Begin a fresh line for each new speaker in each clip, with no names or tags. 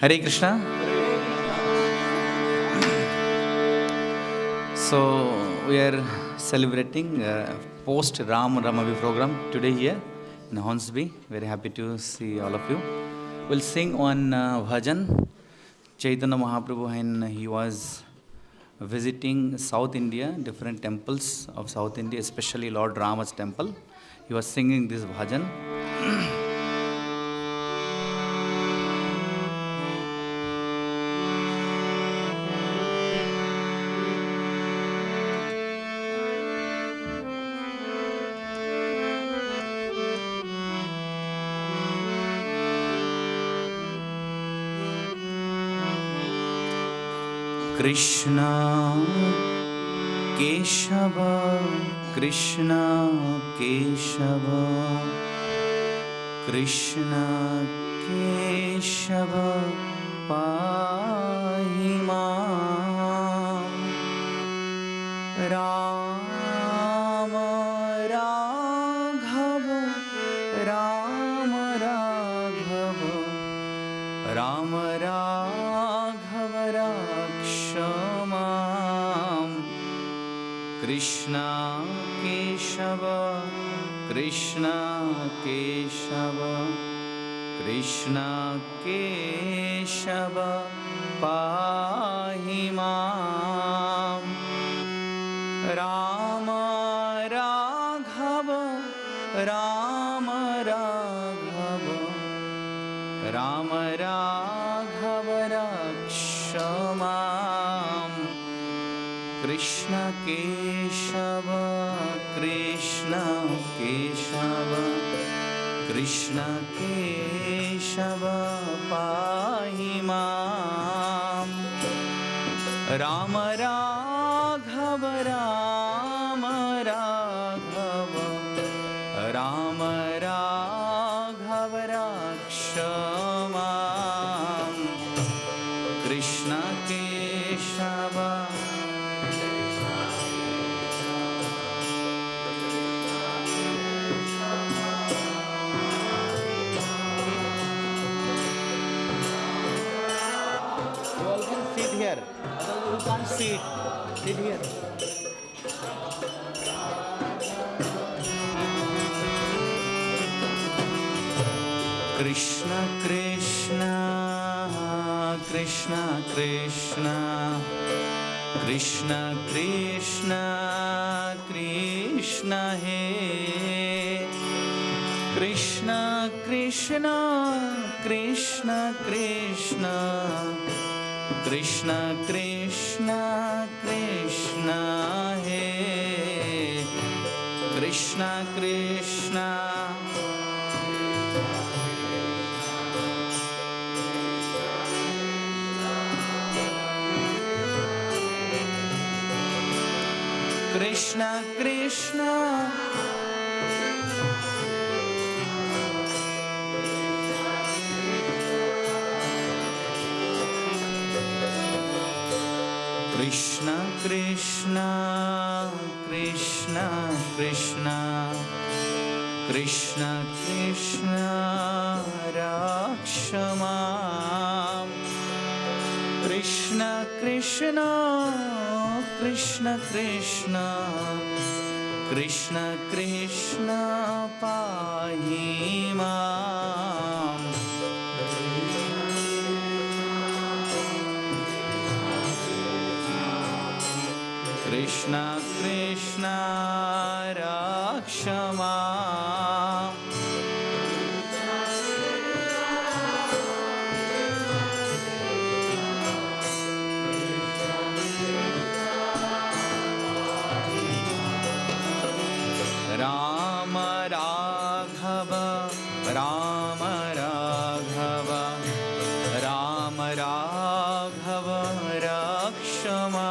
Hare Krishna. So we are celebrating post Navami program today here in Hornsby. Very happy to see all of you. We'll sing one bhajan. Chaitanya Mahaprabhu, when he was visiting South India, different temples of South India, especially Lord Rama's temple, he was singing this bhajan. Krishna Keshava, Krishna Keshava, Krishna Keshava Pahi Maam, Rama Raghava, Rama Raghava, Rama Raghava Rakshamam, Krishna Keshava, Krishna Keshava, Krishna Keshava Pahi Maam, Rama Raghava, Rama Raghava, Rama Raghava Rakshamam, Krishna Keshava, Krishna Keshava, Krishna Keshava Pahi Maam, Rama Raghava, Rama Raghava, Rama Raghava Rakshamam, Krishna Keshava. You all can sit here. Otherwise you can't sit. Sit here. Krishna Krishna, Krishna Krishna, Krishna Krishna, Krishna He, Krishna Krishna, Krishna Krishna, Krishna Krishna, Krishna He, Krishna Krishna. Krishna Krishna, Krishna Krishna, Krishna Krishna, Krishna Krishna Rakshamam, Krishna Krishna, Krishna Krishna, Krishna Krishna Pahi Maam, Krishna Krishna Rakshamam, Rama Raghava, Rama Raghava, Rama Raghava Rakshamam,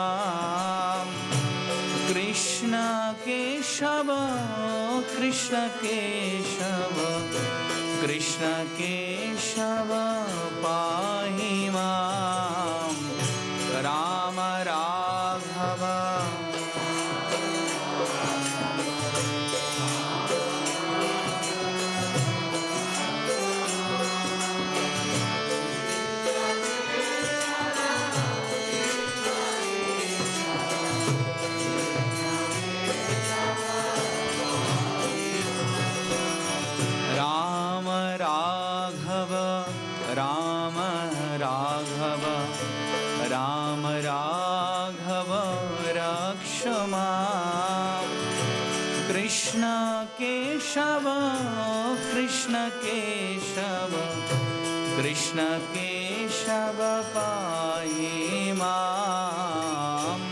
Krishna Keshava, Krishna Keshava, Krishna Keshava Pahi Maam, Rama Raghava. Ram Raghav रक्ष माम् कृष्ण केशव कृष्ण केशव कृष्ण केशव पाहि माम्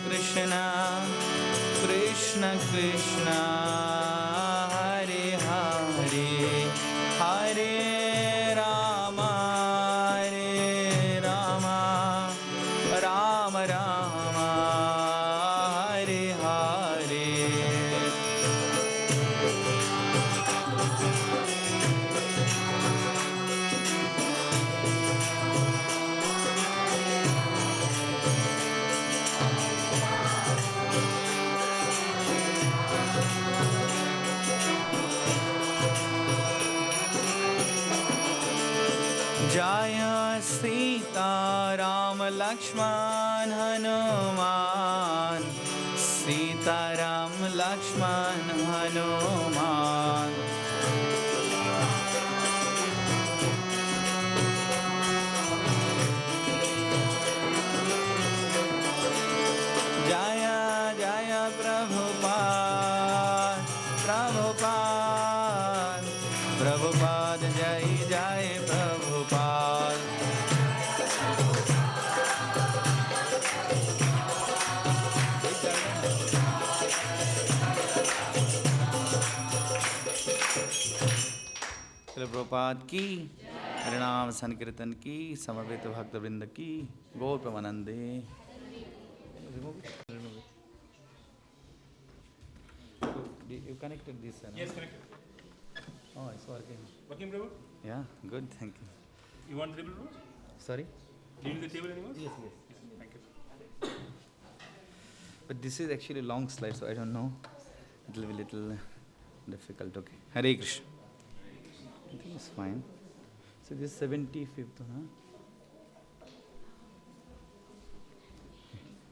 Krishna Krishna Krishna Hare Hare Hare Rama Rama Rama Hare Hare Jaya Sita Ram Lakshman Hanuman Sita Ram Lakshman Hanuman Jaya Jaya Prabhupada Prabhupada Prabhupada Jai Jai Prabhupada Prabhupada की हरिनाम संकीर्तन की समवेत भक्त वृंद की गौर प्रमानंदे You connected this?
Yes, connected.
Oh, it's working.
Working, Prabhu?
Yeah, good, thank you.
You want the table, Prabhu?
Sorry?
Do you need the table anymore?
Yes.
Thank you.
But this is actually a long slide, so I don't know. It will be a little difficult. Okay. Hare Krishna. I think it's fine. So this is 75th, huh?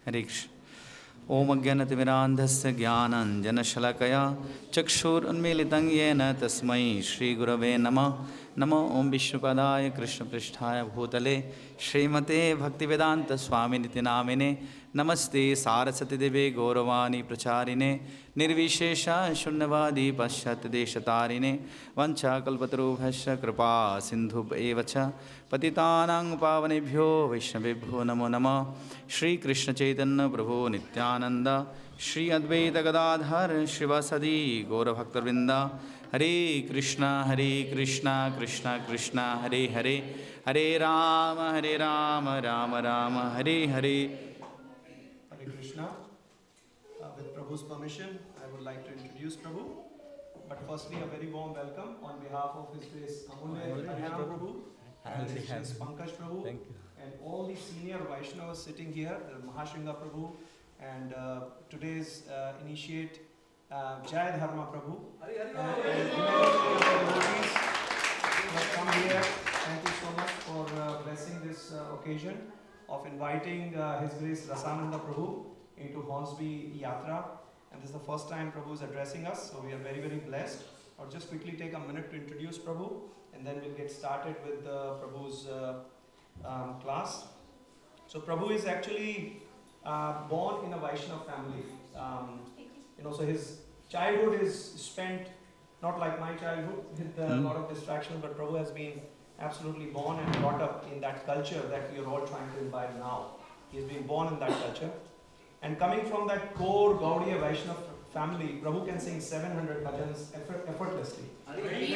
Hare Krishna. Om Ajnanatimirandhasya Jnananjanashalakaya Chakshurunmilitam Yena Tasmai Shri Gurave Namah Namo Om Vishnupadaya Krishna Pristhaya Bhutale Srimate Bhaktivedanta Swami Niti Namine Namaste Saraswati Deve Gauravani Pracharine Nirvishesha Shunyavadi Paschat Deshatarine Vancha Kalpatarubhasya Kripa Sindhu Evacha Patitanang Pavanebhyo Vaishnavebhyo Namo Namah Shri Krishna Chaitanya Prabhu Nityananda Shri Advaita Gadadhar Shivasadi Gaura Bhaktarvrinda Hare Krishna Krishna Krishna Hare Hare Hare Rama Rama Rama Hare Hare
Hare Krishna. With Prabhu's permission, I would like to introduce Prabhu. But firstly, a very warm welcome on behalf of His Grace Amulya Prabhu and His Grace Pankaj Prabhu and all the senior Vaishnavas sitting here, Mahashringa Prabhu and today's initiate Jai Dharma Prabhu and many devotees who have come here. Thank you so much for blessing this occasion of inviting His Grace Rasananda Prabhu into Hornsby Yatra. And this is the first time Prabhu is addressing us, so we are very, very blessed. I'll just quickly take a minute to introduce Prabhu and then we'll get started with Prabhu's class. So Prabhu is actually born in a Vaishnava family. So his childhood is spent not like my childhood with a lot of distractions, but Prabhu has been absolutely born and brought up in that culture that we are all trying to imbibe now. He has been born in that culture. And coming from that core Gaudiya Vaishnava family, Prabhu can sing 700 bhajans effortlessly.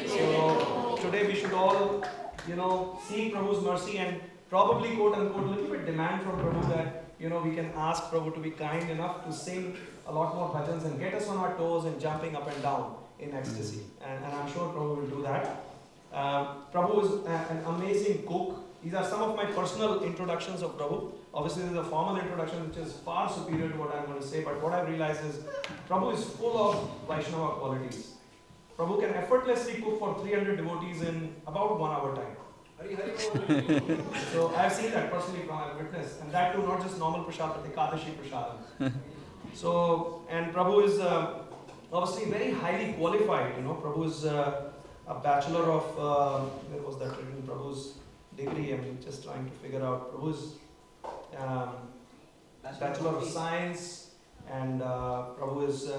So today we should all, seek Prabhu's mercy and probably quote unquote a little bit demand from Prabhu that, we can ask Prabhu to be kind enough to sing a lot more bhajans and get us on our toes and jumping up and down in ecstasy. And I'm sure Prabhu will do that. Prabhu is an amazing cook. These are some of my personal introductions of Prabhu. Obviously, there is a formal introduction which is far superior to what I'm going to say, but what I've realized is Prabhu is full of Vaishnava qualities. Prabhu can effortlessly cook for 300 devotees in about 1 hour time. So I've seen that personally from my witness, and that too not just normal prasad, but the Kadashi prasad. So, and Prabhu is obviously very highly qualified. Prabhu is a bachelor of where was that written? Prabhu's degree. I'm just trying to figure out. Prabhu's bachelor of science, and Prabhu is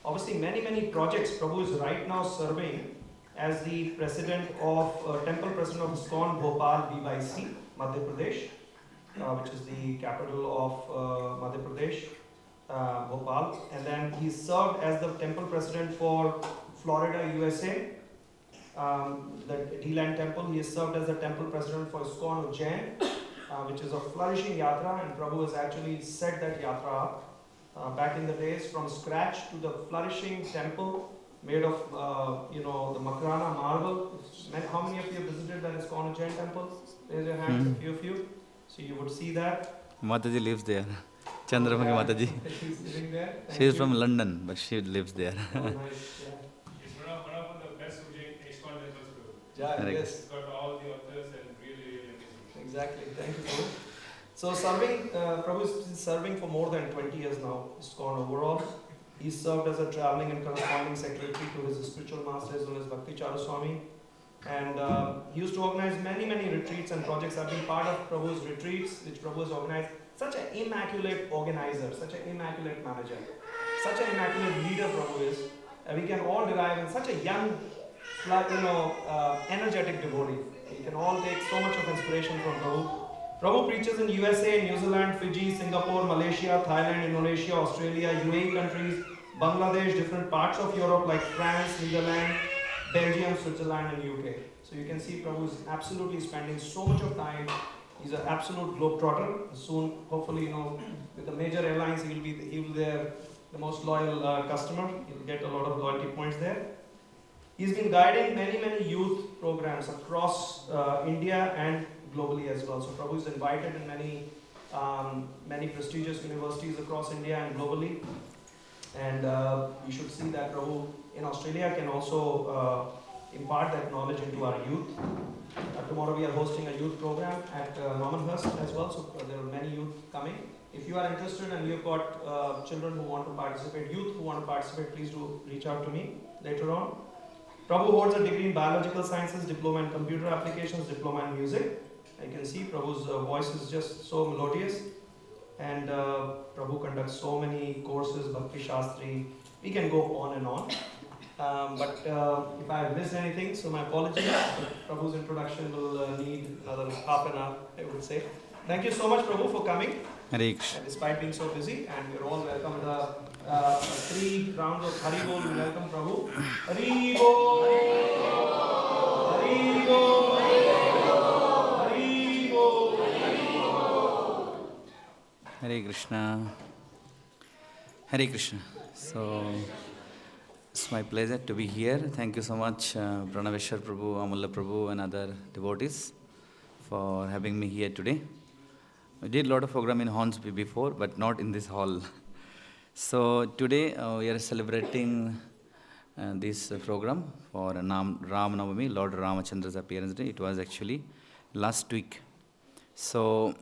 obviously many projects. Prabhu is right now serving as the president of temple president of ISKCON Bhopal BYC, Madhya Pradesh, which is the capital of Madhya Pradesh, Bhopal. And then he served as the temple president for Florida, USA, the D-Land Temple. He has served as the temple president for ISKCON Ujjain, which is a flourishing yatra, and Prabhu has actually set that yatra up back in the days from scratch to the flourishing temple made of the Makrana marble. How many of you have visited that ISKCON Ujjain temple? Raise your hands, a few of you. So you would see that.
Mataji lives there. Chandramukhi Mataji.
She's living there.
She is from London, but she lives there.
Oh, nice. Yeah.
It's one of the best ISKCON temples.
Yeah,
It's
yes.
got all the authors and really amazing.
Exactly. Thank you, Prabhu. So Prabhu is serving for more than 20 years now, ISKCON overall. He served as a traveling and corresponding secretary to his spiritual master as well as Bhakti Charu Swami. And he used to organize many retreats and projects. I've been part of Prabhu's retreats, which Prabhu has organized. Such an immaculate organizer, such an immaculate manager, such an immaculate leader Prabhu is. We can all derive in such a young, energetic devotee. We can all take so much of inspiration from Prabhu. Prabhu preaches in USA, New Zealand, Fiji, Singapore, Malaysia, Thailand, Indonesia, Australia, UAE countries, Bangladesh, different parts of Europe like France, Netherlands, Belgium, Switzerland and UK. So you can see Prabhu is absolutely spending so much of time. He's an absolute globetrotter. Soon, hopefully, with the major airlines, he will be the most loyal customer. He'll get a lot of loyalty points there. He's been guiding many youth programs across India and globally as well. So Prabhu is invited in many prestigious universities across India and globally. And you should see that Prabhu in Australia can also impart that knowledge into our youth. Tomorrow we are hosting a youth program at Normanhurst as well, so there are many youth coming. If you are interested and you've got children who want to participate, youth who want to participate, please do reach out to me later on. Prabhu holds a degree in biological sciences, diploma in computer applications, diploma in music. You can see Prabhu's voice is just so melodious, and Prabhu conducts so many courses, Bhakti Shastri. We can go on and on. But if I have missed anything, so my apologies. Prabhu's introduction will need another half an hour, I would say. Thank you so much, Prabhu, for coming. Despite being so busy, and you're all welcome to the 3 rounds of Hari Bol. We welcome Prabhu. Hari Bol! Hari Bol! Hari Bol!
Hare Krishna. Hare Krishna. So, it's my pleasure to be here. Thank you so much, Pranaveshwar Prabhu, Amulya Prabhu, and other devotees for having me here today. We did a lot of program in Hornsby before, but not in this hall. So today we are celebrating this program for Ram Navami, Lord Ramachandra's appearance day. It was actually last week. So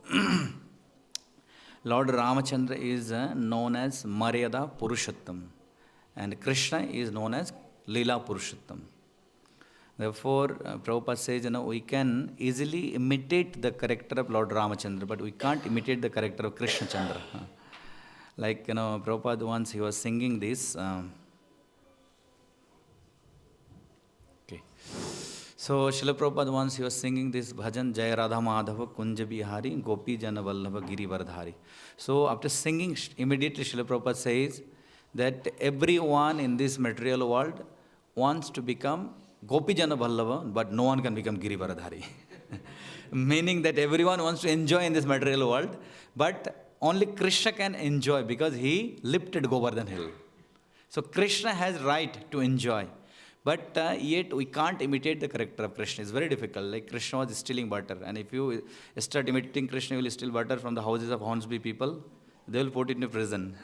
Lord Ramachandra is known as Maryada Purushottam, and Krishna is known as Leela Purushottam. Therefore, Prabhupada says, we can easily imitate the character of Lord Ramachandra, but we can't imitate the character of Krishna Chandra. Like, Prabhupada once he was singing this. Okay. So, Srila Prabhupada once he was singing this bhajan, Jaya Radha Madhava Kunja Bihari Gopi Jana Vallabha Giri Vardhari. So, after singing, immediately Srila Prabhupada says that everyone in this material world wants to become Gopi Jana Vallabha, but no one can become Giri Vardhari. Meaning that everyone wants to enjoy in this material world, but only Krishna can enjoy because he lifted Govardhan hill. So Krishna has right to enjoy, but yet we can't imitate the character of Krishna. It's very difficult. Like Krishna was stealing butter, and if you start imitating Krishna, you will steal butter from the houses of Hornsby people. They will put it in prison.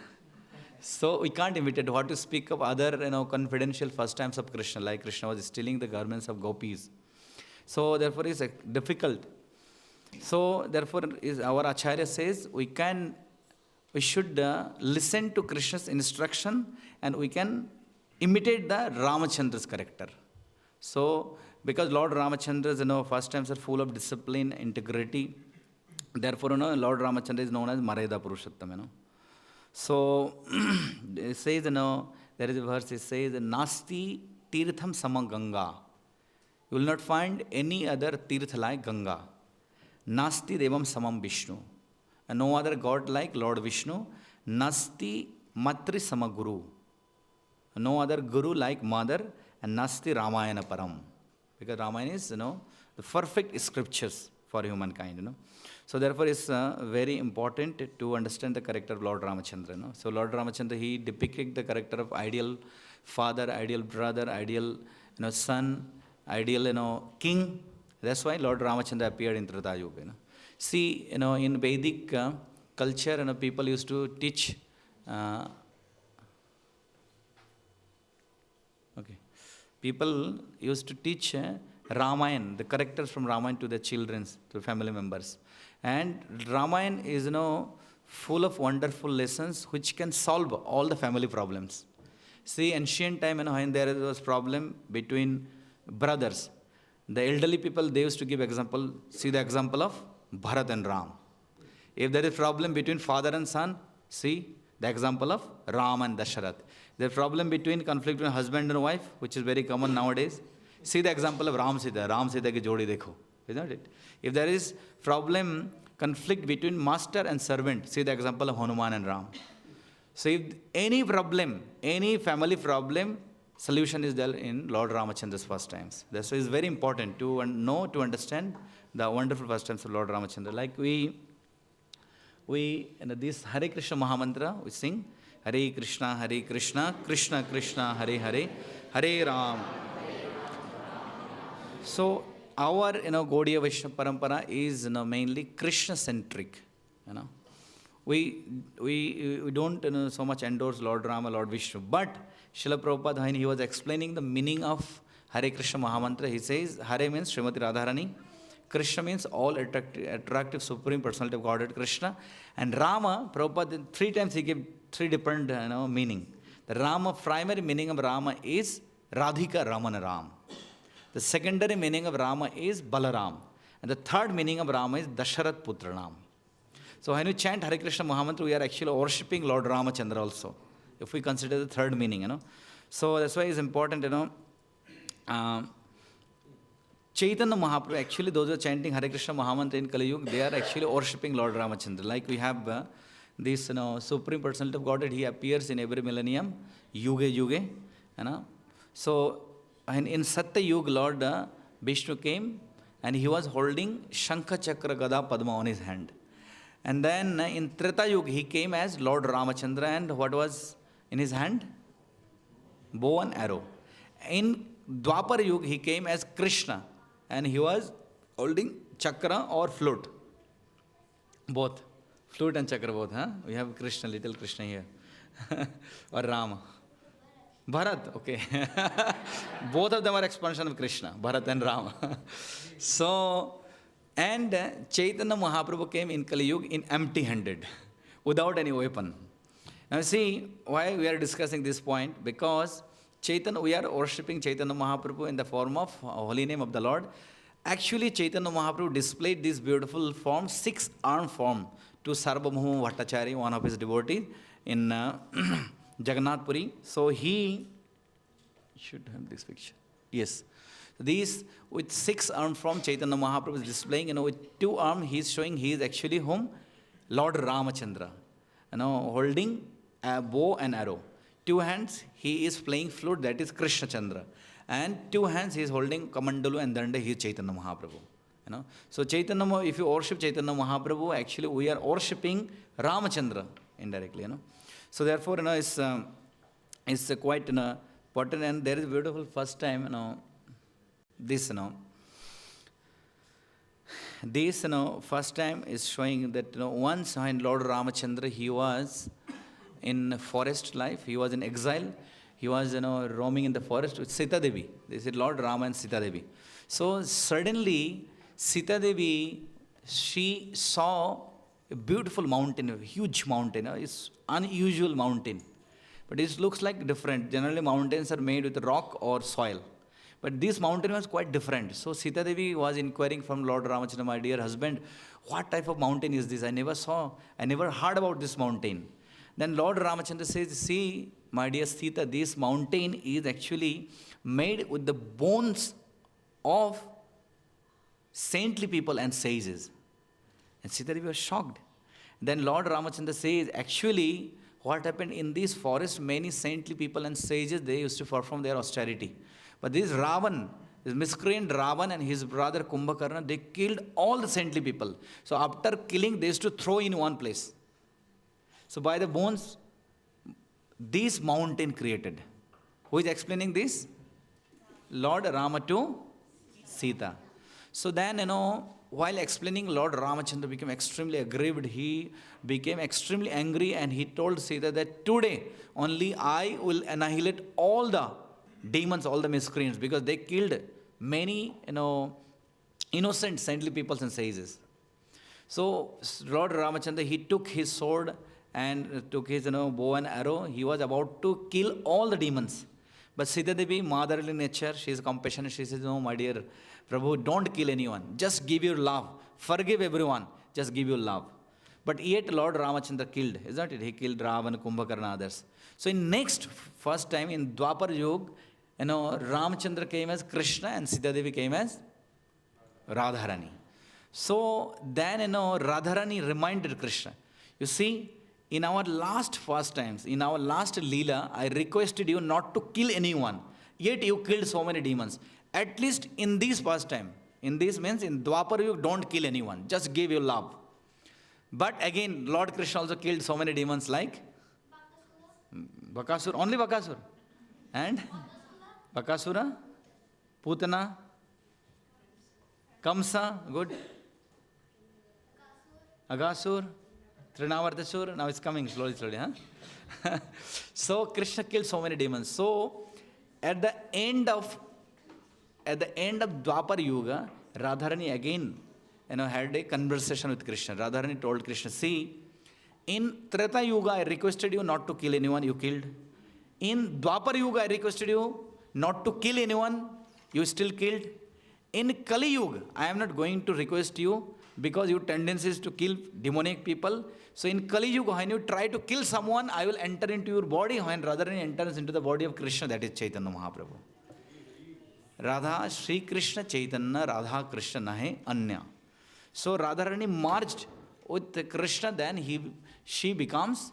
So we can't imitate what to speak of other, confidential first times of Krishna, like Krishna was stealing the garments of gopis. So therefore it's difficult. So therefore is our Acharya says we should listen to Krishna's instruction and we can imitate the Ramachandra's character. So because Lord Ramachandra's first times are full of discipline, integrity. Therefore, Lord Ramachandra is known as Maryada Purushottam. So it says, there is a verse, it says, Nasti Tirtham Sama Ganga. You will not find any other Tirth like Ganga. Nasti Devam Samam Vishnu. And no other God like Lord Vishnu. Nasti Matri Sama Guru. No other Guru like Mother. And Nasti Ramayana Param. Because Ramayana is, the perfect scriptures for humankind, So therefore it's very important to understand the character of Lord Ramachandra, So Lord Ramachandra, he depicted the character of ideal father, ideal brother, ideal, son, ideal, king. That's why Lord Ramachandra appeared in Treta Yuga, See, in Vedic culture, people used to teach, people used to teach Ramayana, the characters from Ramayana to the children, to family members. And Ramayana is, full of wonderful lessons which can solve all the family problems. See, ancient time, when there was problem between brothers, the elderly people, they used to give example, see the example of Bharat and Ram. If there is problem between father and son, see the example of Ram and Dasharath. The problem conflict between husband and wife, which is very common nowadays. See the example of Ram Sita ki jodi dekho, isn't it? If there is problem, conflict between master and servant, see the example of Hanuman and Ram. So if any problem, any family problem, solution is there in Lord Ramachandra's first times. That's why it's very important to know, to understand the wonderful first times of Lord Ramachandra. Like we this Hare Krishna Mahamantra, we sing Hare Krishna, Krishna Krishna, Hare Hare, Hare Ram. So our Gaudiya Vaishnava Parampara is mainly Krishna centric. We don't so much endorse Lord Rama, Lord Vishnu. But Srila Prabhupada, when he was explaining the meaning of Hare Krishna Mahamantra, he says Hare means Srimati Radharani, Krishna means all attractive Supreme Personality of Godhead Krishna, and Rama, Prabhupada, 3 times he gave 3 different meaning. The Rama, primary meaning of Rama is Radhika Ramana Ram. The secondary meaning of Rama is Balaram. And the third meaning of Rama is Dasharath Putranam. So when we chant Hare Krishna Mahamantra, we are actually worshipping Lord Ramachandra also, if we consider the third meaning, So that's why it's important, Chaitanya Mahaprabhu, actually those who are chanting Hare Krishna Mahamantra in Kali Yuga, they are actually worshipping Lord Ramachandra. Like we have this Supreme Personality of Godhead, he appears in every millennium, Yuge. So in Satya Yuga, Lord Vishnu came and he was holding Shankha Chakra Gada Padma on his hand. And then in Treta Yuga, he came as Lord Ramachandra, and what was in his hand? Bow and arrow. In Dwapar Yuga, he came as Krishna, and he was holding chakra or flute. Both. Flute and chakra both. We have Krishna, little Krishna here. Or Rama. Bharat, okay. Both of them are expansion of Krishna, Bharat and Rama. So, and Chaitanya Mahaprabhu came in Kali Yuga in empty-handed, without any weapon. Now see, why we are discussing this point? Because Chaitanya, we are worshipping Chaitanya Mahaprabhu in the form of holy name of the Lord. Actually, Chaitanya Mahaprabhu displayed this beautiful form, 6-arm form, to Sarvabhauma Bhattacharya, one of his devotees, in Jagannath Puri. So he should have this picture. Yes. These with 6-arm form, Chaitanya Mahaprabhu is displaying, with 2 arms, he is showing he is actually whom? Lord Ramachandra. Holding a bow and arrow. 2 hands, he is playing flute, that is Krishna Chandra. And 2 hands, he is holding Kamandalu, and Danda, he is Chaitanya Mahaprabhu. So Chaitanya, if you worship Chaitanya Mahaprabhu, actually we are worshipping Ramachandra indirectly. So therefore, it's quite important, and there is beautiful first time, this first time is showing that once when Lord Ramachandra, he was in forest life. He was in exile. He was, roaming in the forest with Sita Devi. They said Lord Rama and Sita Devi. So suddenly, Sita Devi, she saw a beautiful mountain, a huge mountain. It's unusual mountain. But it looks like different. Generally, mountains are made with rock or soil. But this mountain was quite different. So Sita Devi was inquiring from Lord Ramachandra, my dear husband, what type of mountain is this? I never heard about this mountain. Then Lord Ramachandra says, see, my dear Sita, this mountain is actually made with the bones of saintly people and sages. And Sita Devi was shocked. Then Lord Ramachandra says, actually, what happened in this forest, many saintly people and sages, they used to perform their austerity. But this Ravan, this miscreant Ravan and his brother Kumbhakarna, they killed all the saintly people. So after killing, they used to throw in one place. So by the bones, this mountain created. Who is explaining this? Lord Rama to Sita. So then, while explaining, Lord Ramachandra became extremely aggrieved. He became extremely angry and he told Sita that today only I will annihilate all the demons, all the miscreants, because they killed many, innocent saintly people and sages. So Lord Ramachandra, he took his sword and took his bow and arrow. He was about to kill all the demons. But Sita Devi, motherly nature, she is compassionate. She says, no, my dear Prabhu, don't kill anyone. Just give your love. Forgive everyone. Just give your love. But yet Lord Ramachandra killed, isn't it? He killed Ravan, Kumbhakarna, others. So in next, first time in Dwapar Yuga, Ramachandra came as Krishna and Sita Devi came as Radharani. So then, Radharani reminded Krishna. You see, in our last first times, in our last Leela, I requested you not to kill anyone. Yet you killed so many demons. At least in this first time. In this means in Dwapar you don't kill anyone. Just give your love. But again, Lord Krishna also killed so many demons like Bakasura. Only Bakasura. And Bakasura, Putana, Kamsa, good. Agasur, Trinavartasur, now it's coming slowly. Huh? So Krishna killed so many demons. So at the end of Dwapar Yuga, Radharani again had a conversation with Krishna. Radharani told Krishna, see, in Treta Yuga I requested you not to kill anyone, you killed. In Dwapar Yuga I requested you not to kill anyone, you still killed. In Kali Yuga, I am not going to request you because your tendency is to kill demonic people. So in Kali Yuga, when you try to kill someone, I will enter into your body. When Radharani enters into the body of Krishna, that is Chaitanya Mahaprabhu. Radha Sri Krishna Chaitanya Radha Krishna Nahe Anya. So Radharani merged with Krishna, then she becomes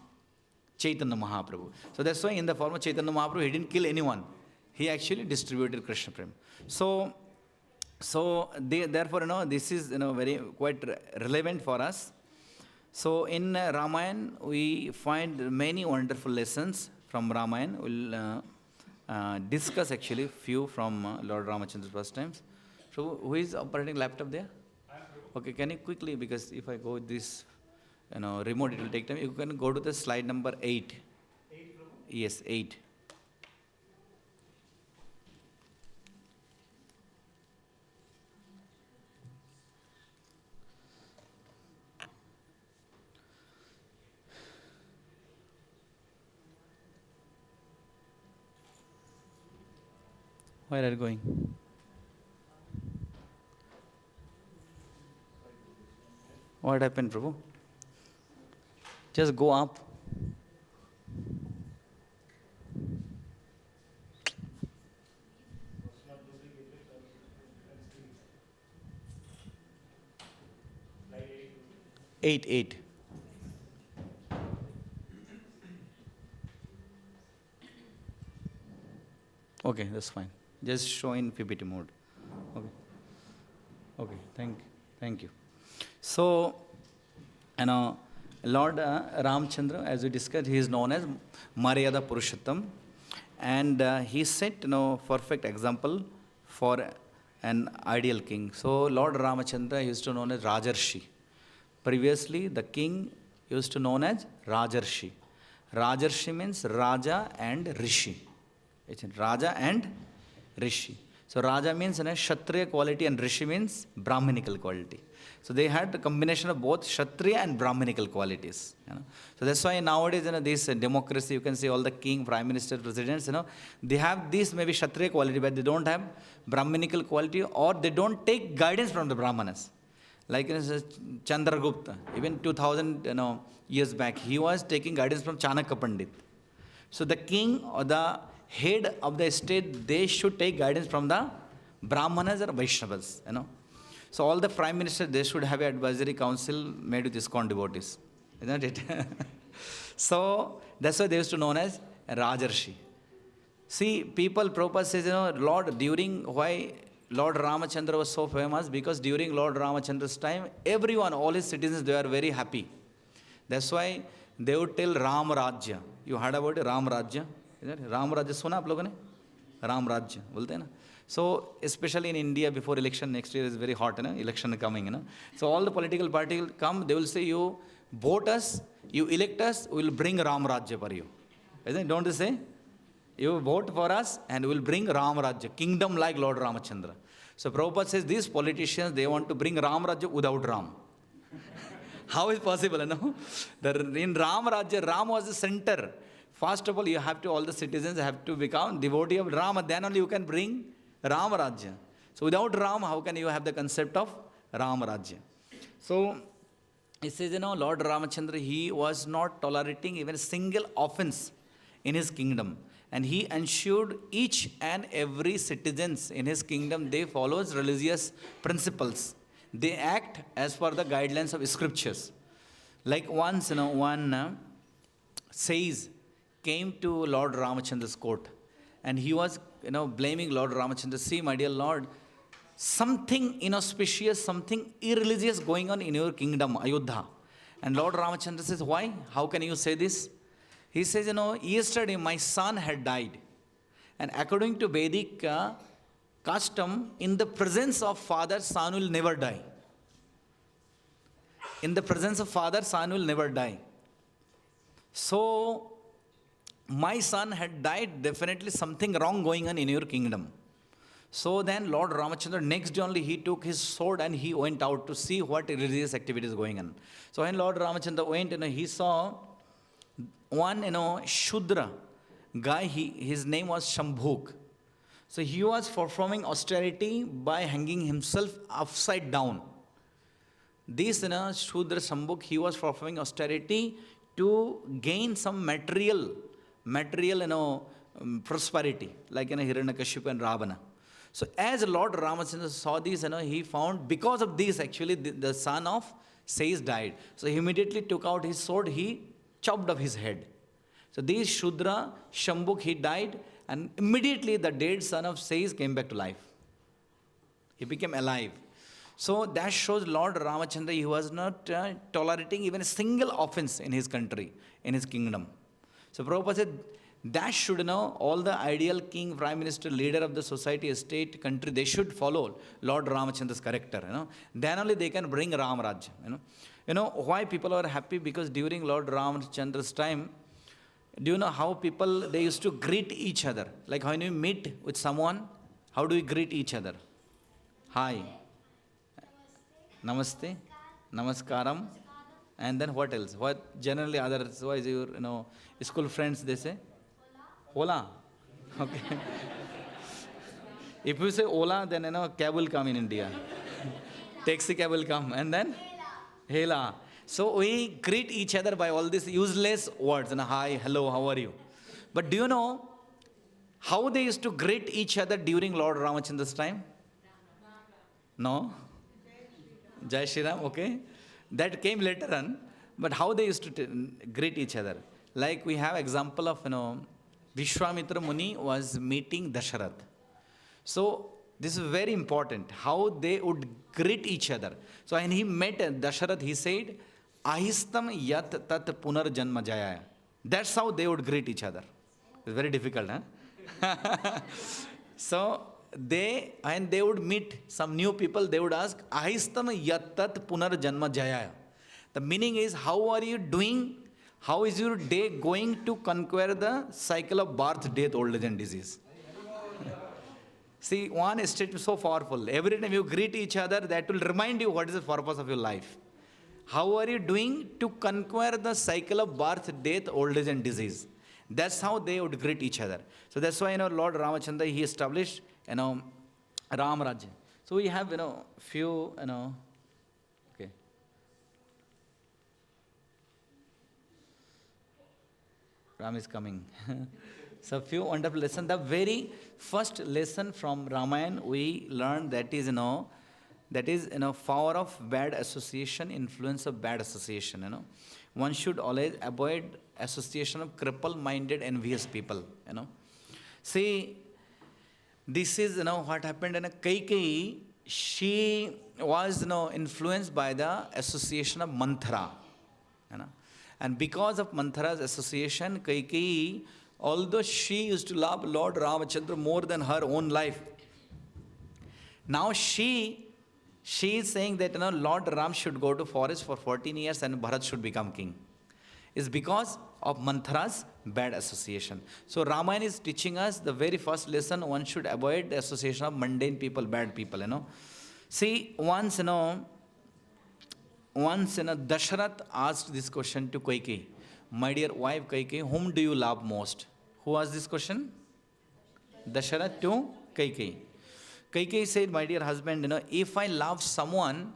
Chaitanya Mahaprabhu. So that's why in the form of Chaitanya Mahaprabhu, he didn't kill anyone. He actually distributed Krishna Prem. So therefore, this is very quite relevant for us. So in Ramayana, we find many wonderful lessons from Ramayana. We'll discuss actually few from Lord Ramachandra's first times. So who is operating laptop there? Okay, can you quickly, because if I go with this remote, it will take time. You can go to the slide number 8. 8, yes, 8. Where are you going? What happened, Prabhu? Just go up. Eight. Okay, that's fine. Just show in PPT mode. Okay, thank you. So, Lord Ramchandra, as we discussed, he is known as Maryada Purushottam, and he set perfect example for an ideal king. So Lord Ramachandra used to known as Rajarshi. Previously, the king used to known as Rajarshi. Rajarshi means Raja and Rishi. It's in Raja and Rishi. So Raja means Kshatriya quality and Rishi means Brahminical quality. So they had a combination of both Kshatriya and Brahminical qualities. So that's why nowadays, this democracy, you can see all the king, prime minister, presidents, they have this maybe Kshatriya quality, but they don't have Brahminical quality, or they don't take guidance from the Brahmanas. Like Chandragupta, even 2000 years back, he was taking guidance from Chanakya Pandit. So the king or the head of the state, they should take guidance from the Brahmanas or Vaishnavas. So all the prime ministers, they should have an advisory council made with ISKCON devotees. Isn't it? So that's why they used to known as Rajarshi. See, people, Prabhupada says, Lord, during why Lord Ramachandra was so famous, because during Lord Ramachandra's time, everyone, all his citizens, they were very happy. That's why they would tell Ram Rajya. You heard about it, Ram Rajya? Ram Rajya suna aap logon ne? Ram Rajya bolte hai na. So especially in India, before election next year is very hot, election coming. So all the political parties will come, they will say, you vote us, you elect us, we will bring Ram Rajya for you. Isn't it? Don't they say? You vote for us and we will bring Ram Rajya, kingdom like Lord Ramachandra. So Prabhupada says these politicians, they want to bring Ram Rajya without Ram. How is possible? In Ram Rajya, Ram was the center. First of all, you have to, all the citizens have to become devotee of Rama. Then only you can bring Ram Rajya. So without Ram, how can you have the concept of Ram Rajya? So it says, Lord Ramachandra, he was not tolerating even a single offense in his kingdom. And he ensured each and every citizens in his kingdom, they follows religious principles. They act as per the guidelines of scriptures. Like once, one says came to Lord Ramachandra's court, and he was, blaming Lord Ramachandra. See, my dear Lord, something inauspicious, something irreligious going on in your kingdom, Ayodhya. And Lord Ramachandra says, why? How can you say this? He says, yesterday my son had died. And according to Vedic custom, in the presence of father, son will never die. In the presence of father, son will never die. So, my son had died, definitely something wrong going on in your kingdom. So then Lord Ramachandra, next day only he took his sword and he went out to see what religious activity is going on. So when Lord Ramachandra went, he saw one, Shudra guy, his name was Shambhuk. So he was performing austerity by hanging himself upside down. This, Shudra Shambhuk, he was performing austerity to gain some material, prosperity, like Hiranyakashipu and Ravana. So as Lord Ramachandra saw this, he found, because of this, actually, the son of Sais died. So he immediately took out his sword, he chopped off his head. So this Shudra Shambhuk, he died, and immediately the dead son of Sais came back to life. He became alive. So that shows Lord Ramachandra, he was not tolerating even a single offense in his country, in his kingdom. So Prabhupada said, that should all the ideal king, prime minister, leader of the society, state, country, they should follow Lord Ramachandra's character. Then only they can bring Ram Rajya. Why people are happy? Because during Lord Ramachandra's time, do you know how people, they used to greet each other? Like when you meet with someone, how do we greet each other? Hi. Namaste. Namaskaram. And then what else? What generally others, why is your, school friends, they say? Hola. Okay. If you say Ola, then cab will come in India. Taxi cab will come. And then? Hela. So we greet each other by all these useless words. Hi, hello, how are you? But do you know how they used to greet each other during Lord Ramachandra's time? No? Jai Shri Ram, okay. That came later on. But how they used to greet each other? Like we have example of, Vishwamitra Muni was meeting Dasharath. So this is very important, how they would greet each other. So when he met Dasharath, he said, Ahistam yat tat punar janma jayaya. That's how they would greet each other. It's very difficult, huh? So when they would meet some new people, they would ask, Ahistam yat tat punar janma jayaya. The meaning is, how are you doing? How is your day going to conquer the cycle of birth, death, old age and disease? See, one statement so powerful. Every time you greet each other, that will remind you what is the purpose of your life. How are you doing to conquer the cycle of birth, death, old age and disease? That's how they would greet each other. So that's why, Lord Ramachandra, he established, Ram Rajya. So we have, few, okay. Ram is coming. So few wonderful lessons. The very first lesson from Ramayana we learned that is, power of bad association, influence of bad association, One should always avoid association of cripple-minded, envious people, See, this is, what happened in a Kaikeyi. She was, influenced by the association of Manthara, And because of Manthara's association, Kaikeyi, although she used to love Lord Ramachandra more than her own life, now she is saying that Lord Ram should go to forest for 14 years and Bharat should become king. It's because of Manthara's bad association. So Ramayana is teaching us the very first lesson: one should avoid the association of mundane people, bad people. See, once Dasharath asked this question to Kaikeyi, my dear wife Kaikeyi, whom do you love most? Who asked this question? Dasharath to Kaikeyi. Kaikeyi said, my dear husband, if I love someone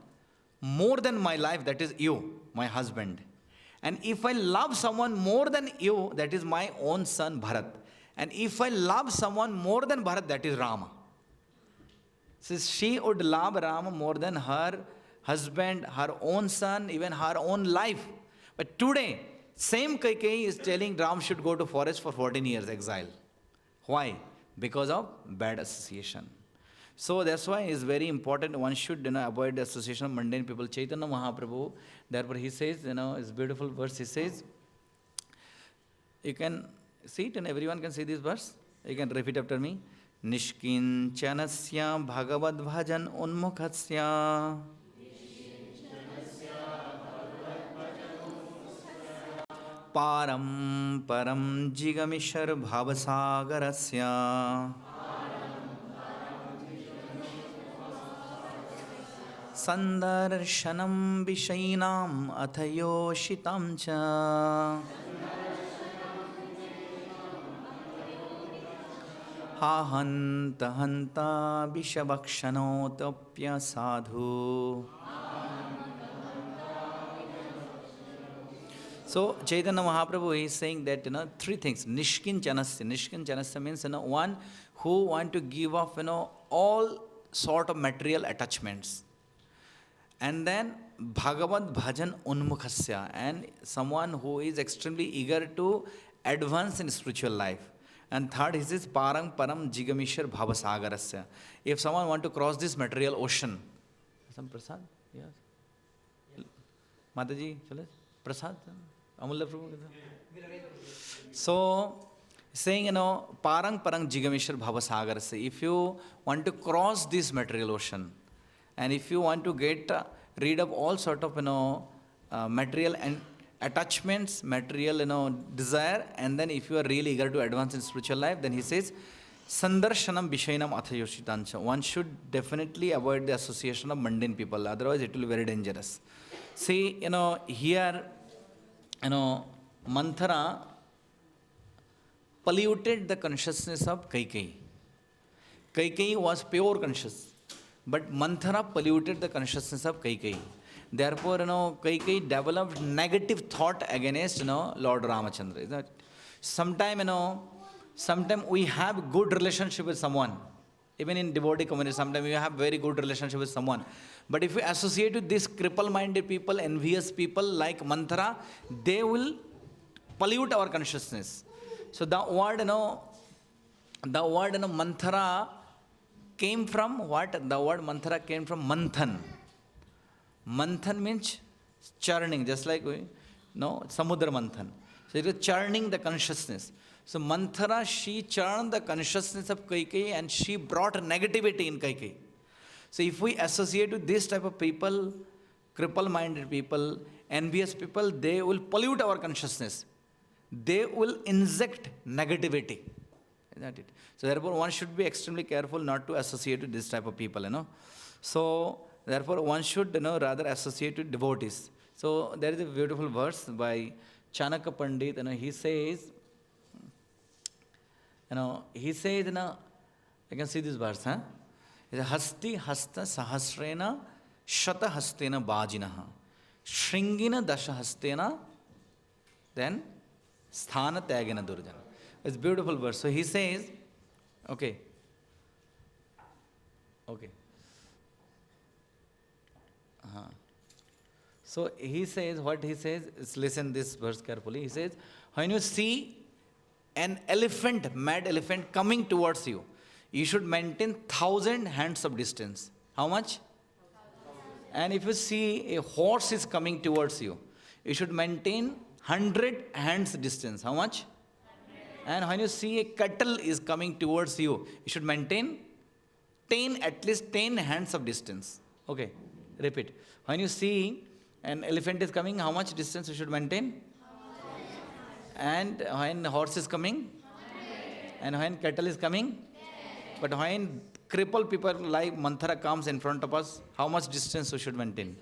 more than my life, that is you, my husband. And if I love someone more than you, that is my own son Bharat. And if I love someone more than Bharat, that is Rama. So she would love Rama more than her husband, her own son, even her own life. But today, same Kaikeyi is telling Ram should go to forest for 14 years exile. Why? Because of bad association. So that's why it's very important one should avoid the association of mundane people. Chaitanya Mahaprabhu, therefore he says, it's a beautiful verse, he says, you can see it and everyone can see this verse. You can repeat after me. Nishkinchanasya bhagavad bhajan unmukhasya param param jigamishar bhavasagarasya sandarshanam vishainam athayoshitam cha hanta hanta vishabhakshanotapya sadhu. So Chaitanya Mahaprabhu is saying that three things. Nishkinchanasya. Nishkinchanasya means one who want to give up all sort of material attachments. And then Bhagavad Bhajan Unmukhasya, and someone who is extremely eager to advance in spiritual life. And third, he says Parang Param Jigamishar Bhavasagarasya. If someone want to cross this material ocean, some prasad? Yes. Mataji, chale? Prasad? Amulya Prabhu? So, saying, Parang Parang Jigamishar Bhavasagarasya. If you want to cross this material ocean, and if you want to get rid of all sort of material and attachments, material desire, and then if you are really eager to advance in spiritual life, then he says sandarshanam vishainam athayoshitancha. One should definitely avoid the association of mundane people, otherwise it will be very dangerous. See, here Manthara polluted the consciousness of Kaikeyi. Kaikeyi was pure conscious, but Manthara polluted the consciousness of Kaikeyi. Therefore, Kaikeyi developed negative thought against, Lord Ramachandra. Is that sometime we have good relationship with someone. Even in devotee community, sometimes we have very good relationship with someone. But if we associate with these cripple-minded people, envious people like Manthara, they will pollute our consciousness. So the word, Manthara came from what? The word Manthara came from Manthan. Manthan means churning, just like Samudra Manthan. So it is churning the consciousness. So Manthara, she churned the consciousness of Kaikeyi and she brought negativity in Kaikeyi. So if we associate with this type of people, cripple-minded people, envious people, they will pollute our consciousness. They will inject negativity. Is that it? So therefore, one should be extremely careful not to associate with this type of people. So therefore, one should, rather associate with devotees. So there is a beautiful verse by Chanakya Pandit. He says, I can see this verse, huh? Hasti hasta sahasrena shata hastena bajinaha shringina dasha hastena then sthana tyagena durjana. It's a beautiful verse. So he says, okay. So he says, what he says, is listen this verse carefully. He says, when you see an elephant, mad elephant coming towards you, you should maintain 1,000 hands of distance. How much? And if you see a horse is coming towards you, you should maintain 100 hands distance. How much? 100. And when you see a cattle is coming towards you, you should maintain at least 10 hands of distance. Okay, repeat. When you see an elephant is coming, how much distance you should maintain? 100. And when horse is coming? 100. And when cattle is coming? But when crippled people like Manthara comes in front of us, how much distance we should maintain?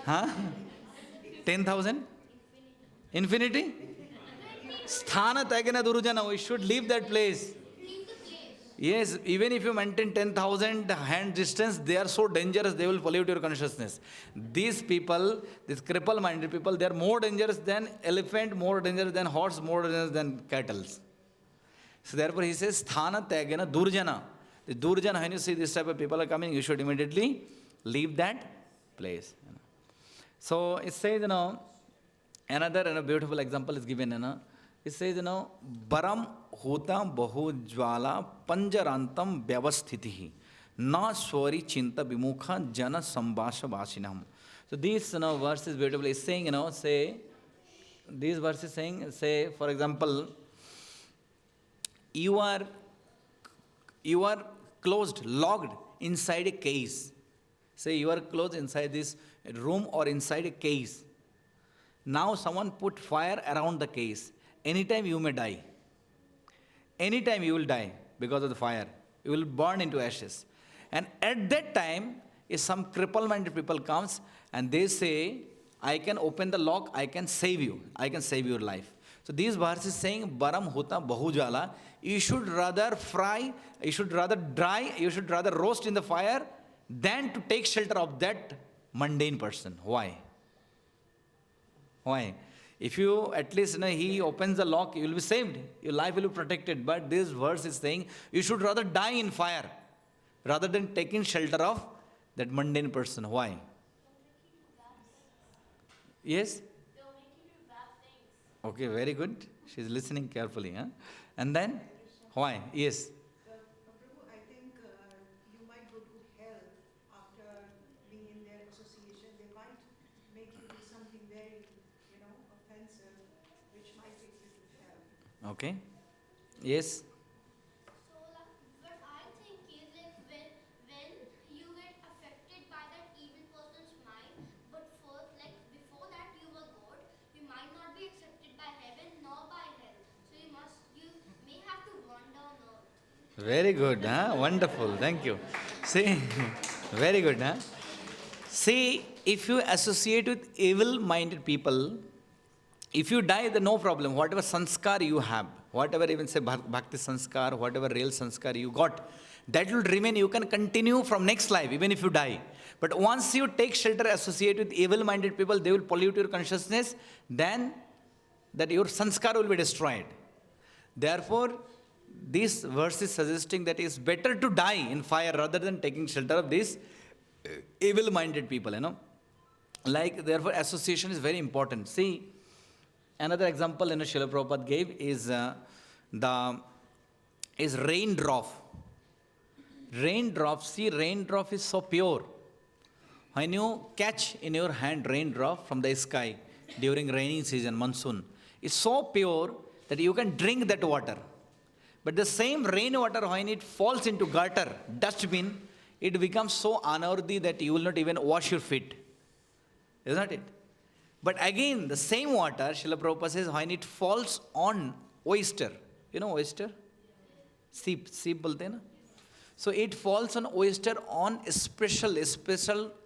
10,000? Infinity? Sthana Tyagena Durujana, we should leave that place. Yes, even if you maintain 10,000 hand distance, they are so dangerous, they will pollute your consciousness. These people, these cripple-minded people, they are more dangerous than elephant, more dangerous than horse, more dangerous than cattle. So therefore he says, Sthana Tyagena Durjana. The Durjana, when you see this type of people are coming, you should immediately leave that place. So it says, another beautiful example is given. It says, Baram Huta Bahu Jwala Panjarantam Vyavasthitihi Na Swari Chinta Vimukha Jana Sambasha Vasinam. So this verse is beautiful. It's saying, these verses saying, say, for example, you are closed, locked inside a case. Say you are closed inside this room or inside a case. Now someone put fire around the case. Anytime you may die. Anytime you will die because of the fire. You will burn into ashes. And at that time, if some cripple-minded people comes and they say, I can open the lock, I can save you. I can save your life. So these verses saying, Baram Huta Bahujala, you should rather fry, you should rather dry, you should rather roast in the fire than to take shelter of that mundane person. Why? Why? If you, at least, he opens the lock, you will be saved. Your life will be protected. But this verse is saying, you should rather die in fire rather than taking shelter of that mundane person. Why? Yes? Okay, very good. She's listening carefully. Huh? And then, why? Yes.
Prabhu, I think you might go to hell after being in their association. They might make you do something very, offensive, which might take you to hell.
Okay. Yes.
So, what I think is when you get affected by that evil person's mind, but first, before that you were good, you might not be accepted by heaven nor by hell. So you may have to wander on earth.
Very good. Huh? Wonderful. Thank you. See, very good. Huh? See, if you associate with evil-minded people, if you die, then no problem. Whatever sanskar you have, whatever even say bhakti sanskar, whatever real sanskar you got, that will remain. You can continue from next life, even if you die. But once you take shelter, associate with evil-minded people, they will pollute your consciousness, then that your sanskar will be destroyed. Therefore, this verse is suggesting that it's better to die in fire rather than taking shelter of these evil-minded people, therefore, association is very important. See, another example, Srila Prabhupada gave is raindrop. Raindrop, see, raindrop is so pure. When you catch in your hand raindrop from the sky during rainy season, monsoon, it's so pure that you can drink that water. But the same rainwater, when it falls into gutter, dustbin, it becomes so unworthy that you will not even wash your feet. Isn't it? But again, the same water, Srila Prabhupada says, when it falls on oyster, you know oyster? Seep bolte hain na? So it falls on oyster on special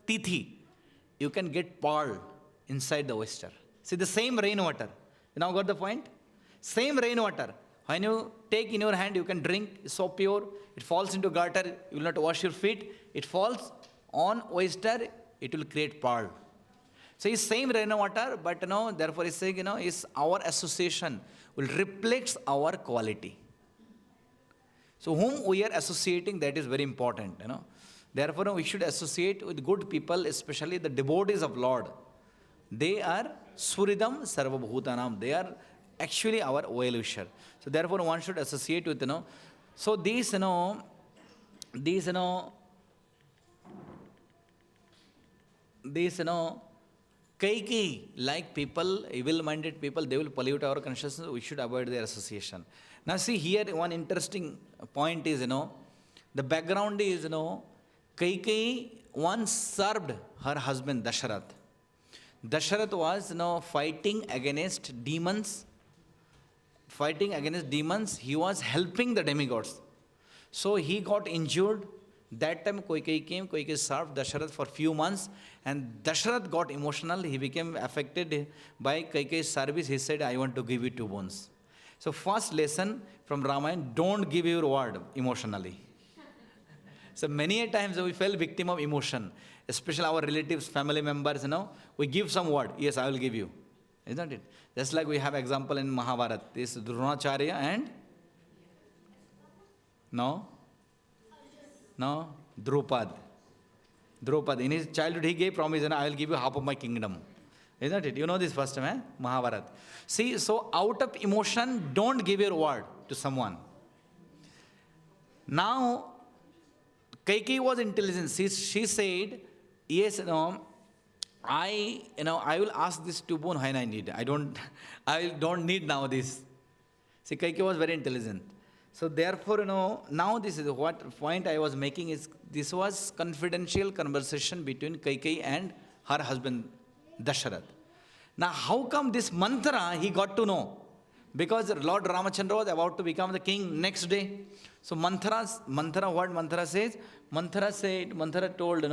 tithi. You can get pearl inside the oyster. See the same rainwater. You now got the point? Same rainwater. When you take in your hand, you can drink, it's so pure. It falls into gutter, you will not wash your feet. It falls on oyster, it will create pearl. So it's same rainwater, but therefore it's saying, is our association will reflect our quality. So whom we are associating, that is very important, Therefore we should associate with good people, especially the devotees of Lord. They are Suridam Sarvabhutanam. They are actually our well-wisher. So therefore one should associate with, So these, Kaiki, like people, evil-minded people, they will pollute our consciousness. We should avoid their association. Now see here, one interesting point is, the background is, Kaikeyi once served her husband Dasharath. Dasharath was, fighting against demons. He was helping the demigods. So he got injured. That time Kaikeyi came, Kaikeyi served Dasharath for few months, and Dasharath got emotional. He became affected by Kaikeyi's service. He said, I want to give you 2 bones. So first lesson from Ramayana, don't give your word emotionally. So many a times we fell victim of emotion, especially our relatives, family members, we give some word, yes, I will give you. Isn't it? Just like we have example in Mahabharata, this Dronacharya and Drupad. In his childhood he gave promise, I will give you half of my kingdom. Isn't it? You know this first time, Mahabharata. See, so out of emotion, don't give your word to someone. Now, Kaikeyi was intelligent. She said, yes, I will ask this 2 boon when I need. I don't need now this. See, Kaikeyi was very intelligent. So therefore, now this is what point I was making is, this was confidential conversation between Kaikeyi and her husband Dasharath. Now how come this mantra he got to know? Because Lord Ramachandra was about to become the king next day. So mantra, what mantra says? Mantra told,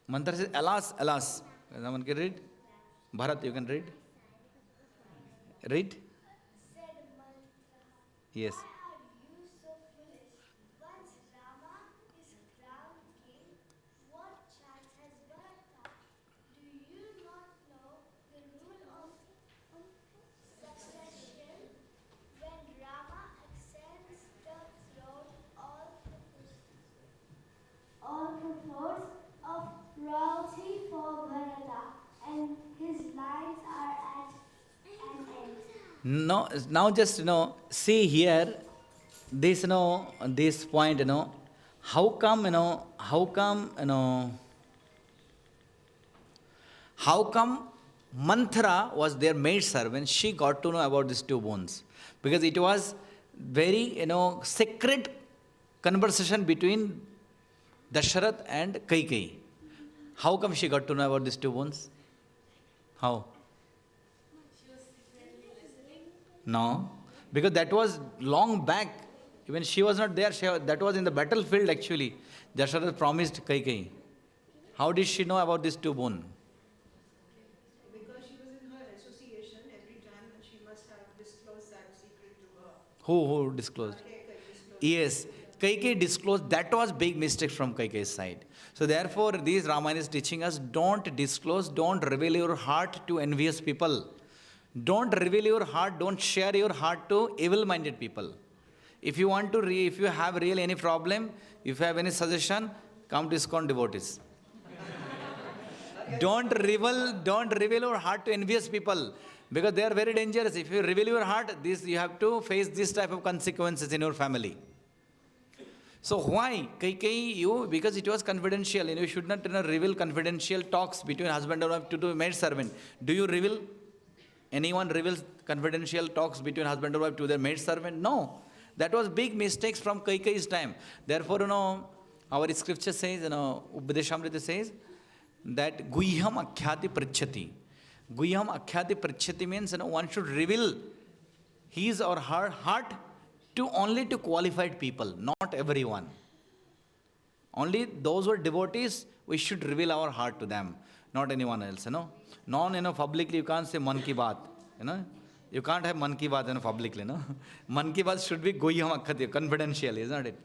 mantra says, alas, alas. Someone can read? Bharat, you can read? Read? Yes.
Why are you so foolish? Once Rama is crowned king, what chance has Bharata? Do you not know the rule of succession? When Rama ascends the throne, all purports of royalty for Bharata, and his lines are at an end.
No, now just, see here, this, this point, how come Manthara was their maid servant, she got to know about these 2 bones. Because it was very, secret conversation between Dasharath and Kaikeyi. How come she got to know about these 2 bones? How? No, because that was long back. Even she was not there. That was in the battlefield actually. Dasharath promised Kaikeyi. How did she know about this 2 boon?
Because she was in her association, every time she must have disclosed that secret to her.
Who disclosed? Yes, Kaikeyi disclosed. That was big mistake from Kaikeyi's side. So therefore, these Ramayana is teaching us, don't disclose, don't reveal your heart to envious people. Don't reveal your heart, don't share your heart to evil-minded people. If you want to, if you have really any problem, if you have any suggestion, come to ISKCON devotees. Don't reveal your heart to envious people, because they are very dangerous. If you reveal your heart, you have to face this type of consequences in your family. So why? Kaikeyi, because it was confidential. You should not reveal confidential talks between husband and wife to the maid servant. Do you reveal? Anyone reveals confidential talks between husband and wife to their maid servant? No. That was big mistakes from Kaikeyi's time. Therefore, our scripture says, Upadeshamrita says, that guhyam akhyati pritchati. Guhyam akhyati pritchati means one should reveal his or her heart to only to qualified people, not everyone. Only those who are devotees, we should reveal our heart to them, not anyone else. Publicly you can't say man ki baat. You can't have man ki baat publicly. Man ki baat should be guhyam akhyati, confidential, isn't it?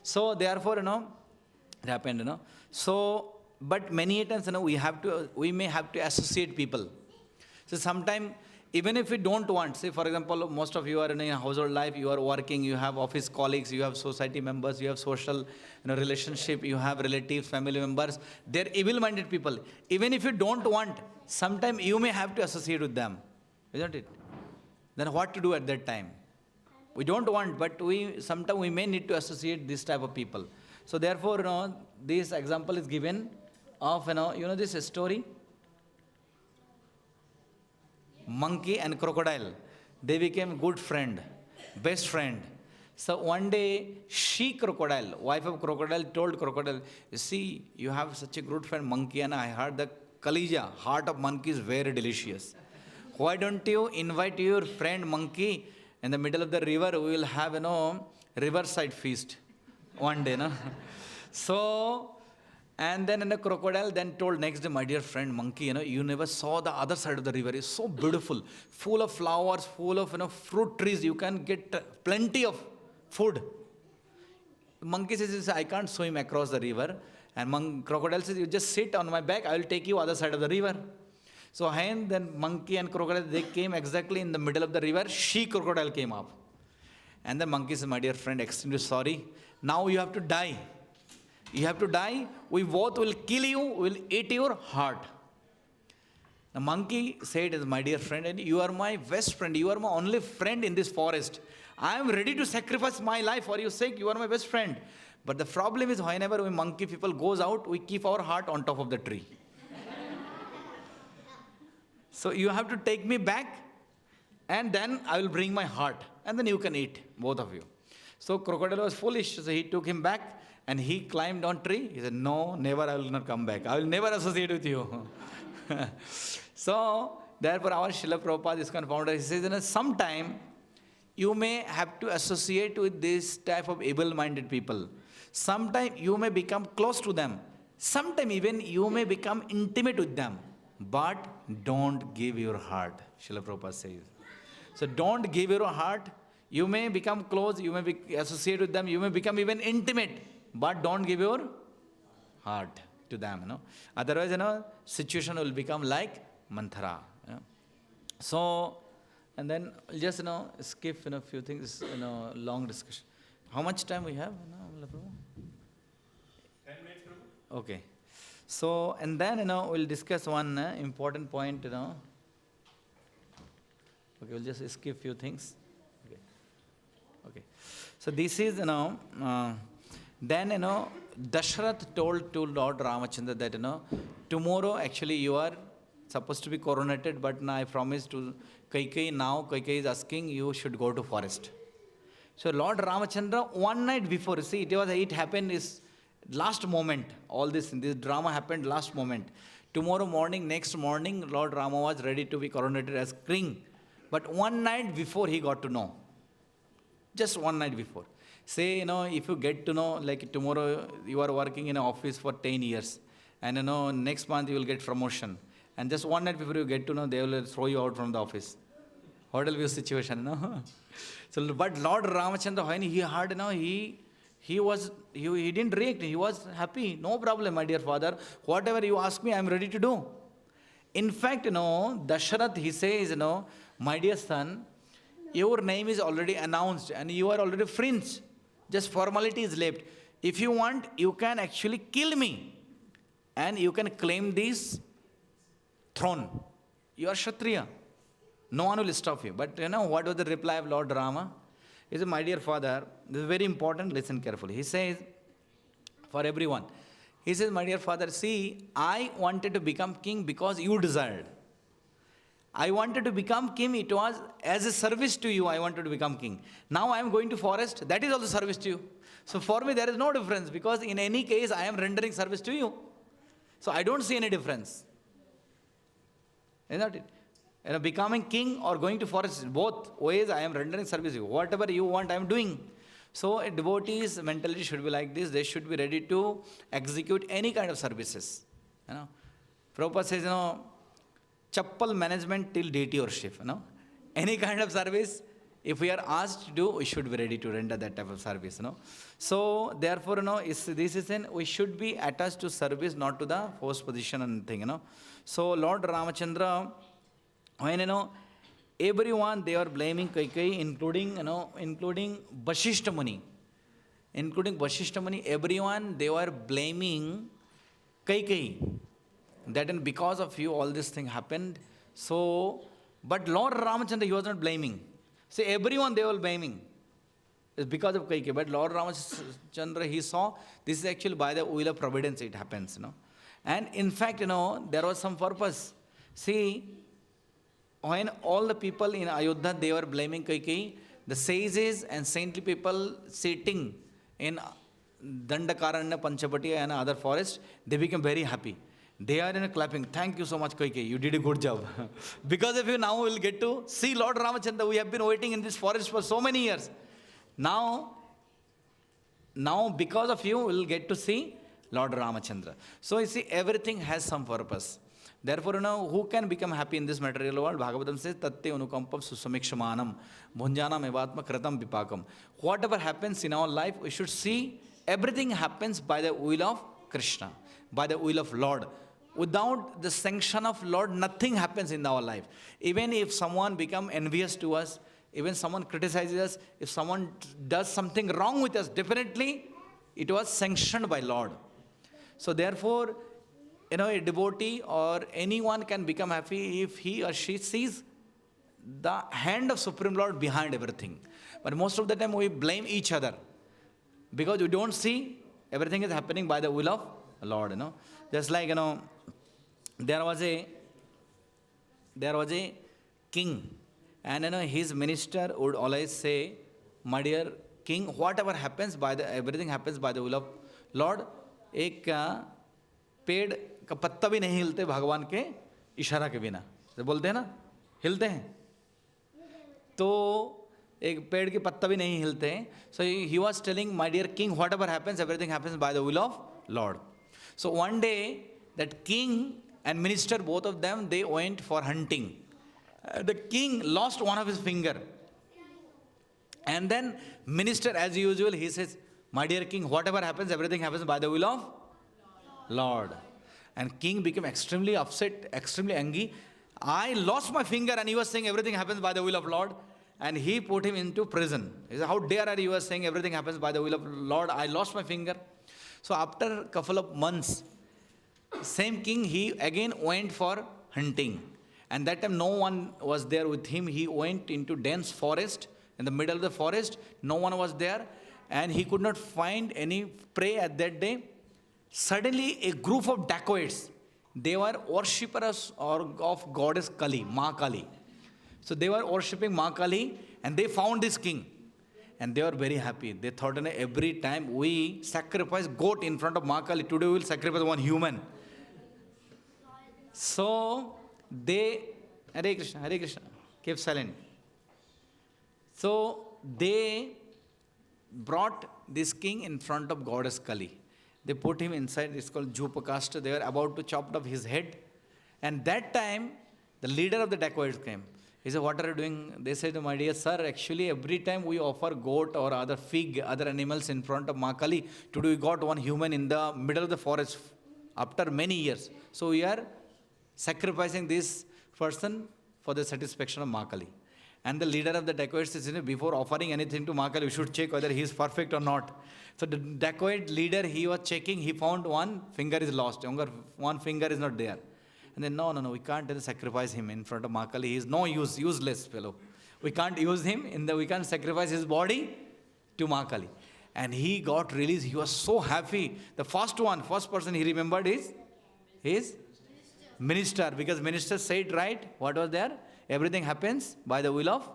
So therefore, it happened. So, but many times, we may have to associate people. So sometime, even if we don't want, say for example, most of you are in a household life, you are working, you have office colleagues, you have society members, you have social relationship, you have relatives, family members, they're evil-minded people. Even if you don't want, sometime you may have to associate with them, isn't it? Then what to do at that time? We don't want, but sometimes we may need to associate this type of people. So therefore, this example is given of, this story? Monkey and crocodile. They became good friend, best friend. So one day, she crocodile, wife of crocodile, told crocodile, you see, you have such a good friend monkey, and I heard the kalija, heart of monkey is very delicious. Why don't you invite your friend monkey in the middle of the river? We will have, riverside feast one day. So, and then the crocodile then told next day, my dear friend monkey, you never saw the other side of the river. It's so beautiful, full of flowers, full of fruit trees. You can get plenty of food. Monkey says, I can't swim across the river. And crocodile says, you just sit on my back, I will take you other side of the river. So and then monkey and crocodile, they came exactly in the middle of the river. She crocodile came up. And the monkey said, my dear friend, extremely sorry. Now you have to die. You have to die. We both will kill you. We will eat your heart. The monkey said, my dear friend, and you are my best friend. You are my only friend in this forest. I am ready to sacrifice my life for your sake. You are my best friend. But the problem is, whenever we monkey people goes out, we keep our heart on top of the tree. So you have to take me back, and then I will bring my heart, and then you can eat, both of you. So crocodile was foolish. So he took him back. And he climbed on tree. He said, no, never, I will not come back. I will never associate with you. So, therefore, our Srila Prabhupada, ISKCON founder, he says, sometime you may have to associate with this type of able-minded people. Sometime you may become close to them. Sometime even you may become intimate with them. But don't give your heart, Srila Prabhupada says. So, don't give your heart. You may become close, you may associate with them, you may become even intimate. But don't give your heart to them. Otherwise, situation will become like Manthara. So, and then just skip a few things, long discussion. How much time we have?
10 minutes, Prabhu.
Okay. So, and then we'll discuss one important point. Okay, we'll just skip few things. Okay. So this is then, Dashrath told to Lord Ramachandra that, tomorrow actually you are supposed to be coronated, but now I promise to Kaikeyi, now Kaikeyi is asking you should go to forest. So Lord Ramachandra, one night before, see, it happened is last moment, all this drama happened last moment. Tomorrow morning, next morning, Lord Rama was ready to be coronated as king. But one night before he got to know. Just one night before. Say, if you get to know, like tomorrow you are working in an office for 10 years, and next month you will get promotion. And just one night before you get to know, they will throw you out from the office. What will be your situation, So, but Lord Ramachandra, when he heard, he didn't react. He was happy. No problem, my dear father. Whatever you ask me, I am ready to do. In fact, Dashrath, he says, my dear son, your name is already announced and you are already friends. Just formality is left. If you want, you can actually kill me and you can claim this throne. You are Kshatriya. No one will stop you. But what was the reply of Lord Rama? He said, my dear father, this is very important, listen carefully. He says, for everyone, he says, my dear father, see, I wanted to become king because you desired. I wanted to become king, it was as a service to you I wanted to become king. Now I am going to forest, that is also service to you. So for me there is no difference because in any case I am rendering service to you. So I don't see any difference. Is not it? Becoming king or going to forest, both ways I am rendering service. Whatever you want, I am doing. So a devotee's mentality should be like this. They should be ready to execute any kind of services. Prabhupada says, chappal management till deity worship. Any kind of service, if we are asked to do, we should be ready to render that type of service. So therefore, this is we should be attached to service, not to the forced position and thing. So Lord Ramachandra, when everyone they are blaming Kaikai, including Vasishtha Muni. Including Vasishtha Muni, everyone they were blaming Kaikai. That because of you all this thing happened. So, but Lord Ramachandra, he was not blaming. See, everyone they were blaming. It's because of Kaikai. But Lord Ramachandra, he saw this is actually by the will of providence it happens. And in fact, there was some purpose. See, when all the people in Ayodhya, they were blaming Kaikai, the sages and saintly people sitting in Dandakaranya, Panchapati and other forests, they became very happy. They are clapping, thank you so much Kaikai, you did a good job. Because of you now we will get to see Lord Ramachandra. We have been waiting in this forest for so many years. Now because of you we will get to see Lord Ramachandra. So you see, everything has some purpose. Therefore, who can become happy in this material world? Bhagavatam says, Tatte anukampam susamikshamanam bhunjanam evatma kratam vipakam. Whatever happens in our life, we should see everything happens by the will of Krishna, by the will of Lord. Without the sanction of Lord, nothing happens in our life. Even if someone becomes envious to us, even someone criticizes us, if someone does something wrong with us, definitely it was sanctioned by Lord. So therefore, a devotee or anyone can become happy if he or she sees the hand of Supreme Lord behind everything. But most of the time we blame each other because we don't see everything is happening by the will of Lord. Just like, there was a king, and his minister would always say, my dear king, whatever happens everything happens by the will of Lord. एक पेड़ का पत्ता भी नहीं हिलते भगवान के इशारा के बिना, तो बोलते हैं ना, हिलते हैं, तो एक पेड़ के पत्ता भी नहीं हिलते हैं. So he was telling, my dear king, whatever happens, everything happens by the will of Lord. So one day, that king and minister, both of them, they went for hunting. The king lost one of his finger. And then minister, as usual, he says, my dear king, whatever happens, everything happens by the will of Lord. And king became extremely upset, extremely angry. I lost my finger and he was saying everything happens by the will of Lord. And he put him into prison. He said, how dare are you saying everything happens by the will of Lord? I lost my finger. So after a couple of months, same king, he again went for hunting. And that time no one was there with him. He went into dense forest, in the middle of the forest. No one was there. And he could not find any prey at that day. Suddenly a group of dacoits, they were worshippers of goddess Kali, Ma Kali. So they were worshipping Ma Kali and they found this king. And they were very happy. They thought, every time we sacrifice goat in front of Ma Kali, today we will sacrifice one human. So they, Hare Krishna, keep silent. So they brought this king in front of goddess Kali. They put him inside, it's called Jupakasta. They were about to chop off his head. And that time, the leader of the dacoits came. He said, what are you doing? They said, my dear sir, actually every time we offer goat or other fig, other animals in front of Ma Kali, today we got one human in the middle of the forest after many years. So we are sacrificing this person for the satisfaction of Ma Kali. And the leader of the dacoits says, before offering anything to Ma Kali, we should check whether he is perfect or not. So the dacoit leader, he was checking, he found one finger is lost, one finger is not there. And then, no, we can't sacrifice him in front of Ma Kali. He is no use, useless fellow. We can't use him, we can't sacrifice his body to Ma Kali. And he got released. He was so happy. The first person he remembered is his minister. Because minister said, right, what was there? Everything happens by the will of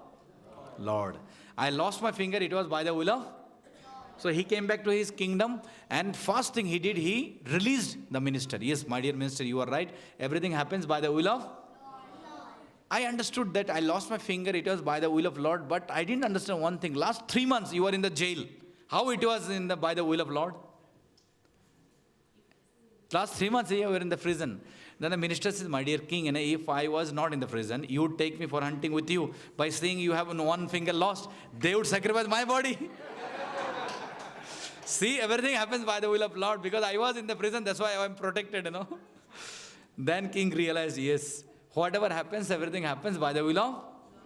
Lord. I lost my finger, it was by the will of So he came back to his kingdom, and first thing he did, he released the minister. Yes, my dear minister, you are right. Everything happens by the will of. I understood that I lost my finger, it was by the will of Lord, but I didn't understand one thing. Last 3 months you were in the jail. How it was by the will of Lord? Last 3 months you were in the prison. Then the minister says, my dear king, if I was not in the prison, you would take me for hunting with you. By seeing you have one finger lost, they would sacrifice my body. See, everything happens by the will of Lord, because I was in the prison, that's why I am protected, Then king realized, yes, whatever happens, everything happens by the will of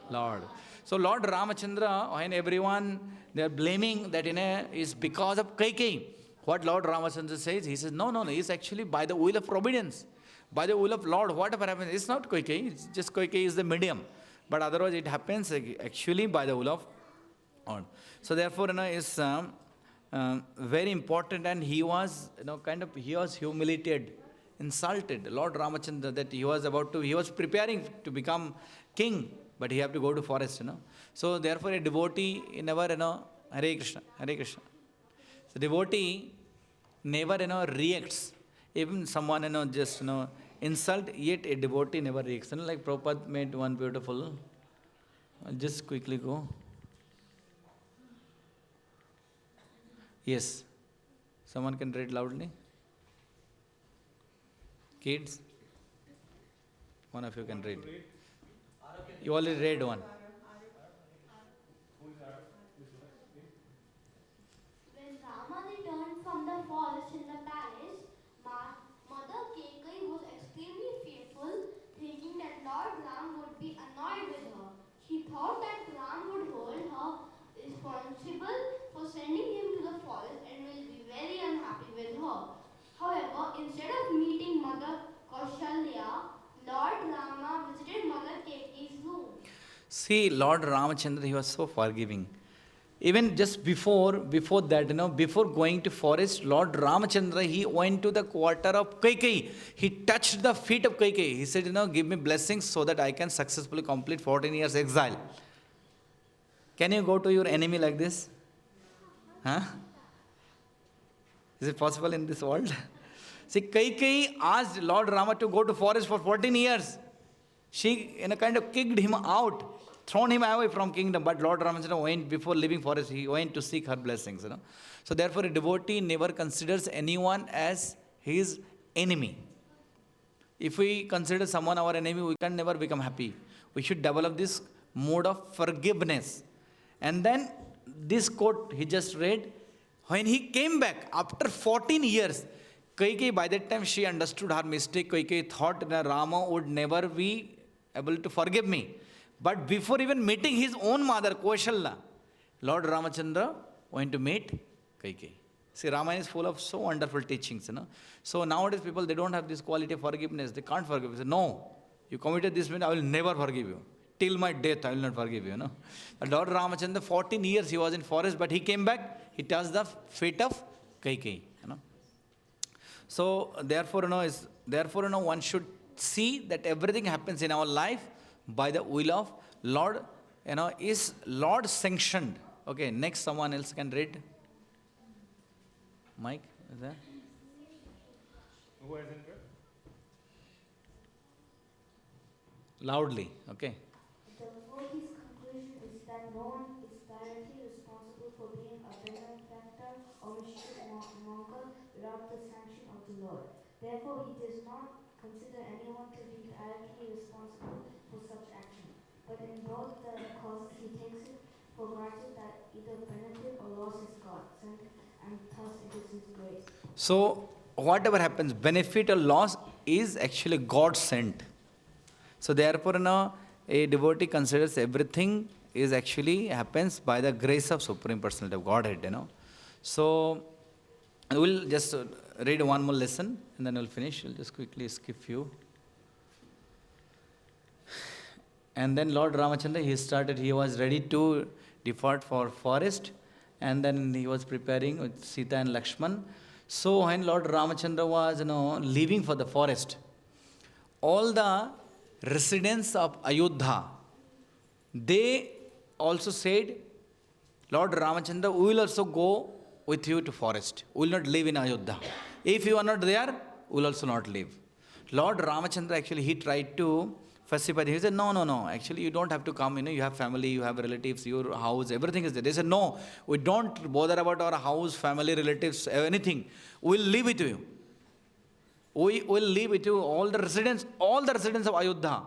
Lord. So Lord Ramachandra, when everyone, they are blaming that is because of Kaikeyi. What Lord Ramachandra says, he says, no, it's actually by the will of providence. By the will of Lord, whatever happens, it's not Kaikeyi, it's just Kaikeyi is the medium. But otherwise it happens actually by the will of Lord. So therefore, it's very important, and he was, he was humiliated, insulted. Lord Ramachandra, that he was preparing to become king, but he have to go to forest, So therefore a devotee never, Hare Krishna, Hare Krishna. So devotee never, reacts. Even someone, just, insult, yet a devotee never reacts. Like Prabhupada made one beautiful, I'll just quickly go. Yes. Someone can read loudly? Kids? One of you can read. You already read one.
When Rama returned from the forest in the palace, Mother Kekai was extremely fearful, thinking that Lord Ram would be annoyed with her. She thought that Ram would hold her responsible for sending him to the forest and will be very unhappy with her. However, instead of meeting Mother Kaushalya, Lord Rama visited Mother Kekai's room.
See, Lord Ramachandra, he was so forgiving. Even just before that, before going to forest, Lord Ramachandra, he went to the quarter of Kaikeyi. He touched the feet of Kaikeyi. He said, give me blessings so that I can successfully complete 14 years exile. Can you go to your enemy like this? Huh? Is it possible in this world? See, Kaikeyi asked Lord Rama to go to forest for 14 years. She, kind of kicked him out, thrown him away from kingdom. But Lord Ramachandra went, before leaving forest, he went to seek her blessings. So therefore, a devotee never considers anyone as his enemy. If we consider someone our enemy, we can never become happy. We should develop this mode of forgiveness. And then this quote he just read, when he came back after 14 years, Kaikeyi, by that time she understood her mistake. Kaikeyi thought that Rama would never be able to forgive me. But before even meeting his own mother, Kaushalya, Lord Ramachandra went to meet Kaikeyi. See, Ramayana is full of so wonderful teachings, So nowadays people, they don't have this quality of forgiveness. They can't forgive. They say, no, you committed this sin, I will never forgive you. Till my death, I will not forgive you, But Lord Ramachandra, 14 years he was in forest, but he came back, he touched the feet of Kaikeyi, So therefore, one should see that everything happens in our life by the will of Lord, is Lord sanctioned. Okay, next someone else can read. Mike, is there?
Who hasn't read?
loudly, okay?
The devotee's conclusion is that no one is directly responsible for being a benefactor or mischief monger without the sanction of the Lord. Therefore, he does not consider anyone to be directly responsible for such action. But in both the causes, he takes it for granted that either benefit or loss is God sent, and thus it is his grace.
So, whatever happens, benefit or loss is actually God sent. So, therefore, a devotee considers everything is actually happens by the grace of Supreme Personality of Godhead, So, we'll just read one more lesson and then we'll finish. We'll just quickly skip few. And then Lord Ramachandra, he was ready to depart for forest, and then he was preparing with Sita and Lakshman. So when Lord Ramachandra was, leaving for the forest, all the residents of Ayodhya, they also said, Lord Ramachandra, we will also go with you to forest. We will not live in Ayodhya. If you are not there, we will also not live. Lord Ramachandra actually, he tried to pacify them. He said, no, no, no. Actually, you don't have to come. You have family, you have relatives, your house, everything is there. They said, no, we don't bother about our house, family, relatives, anything. We will live with you. We will live with you. All the residents of Ayodhya,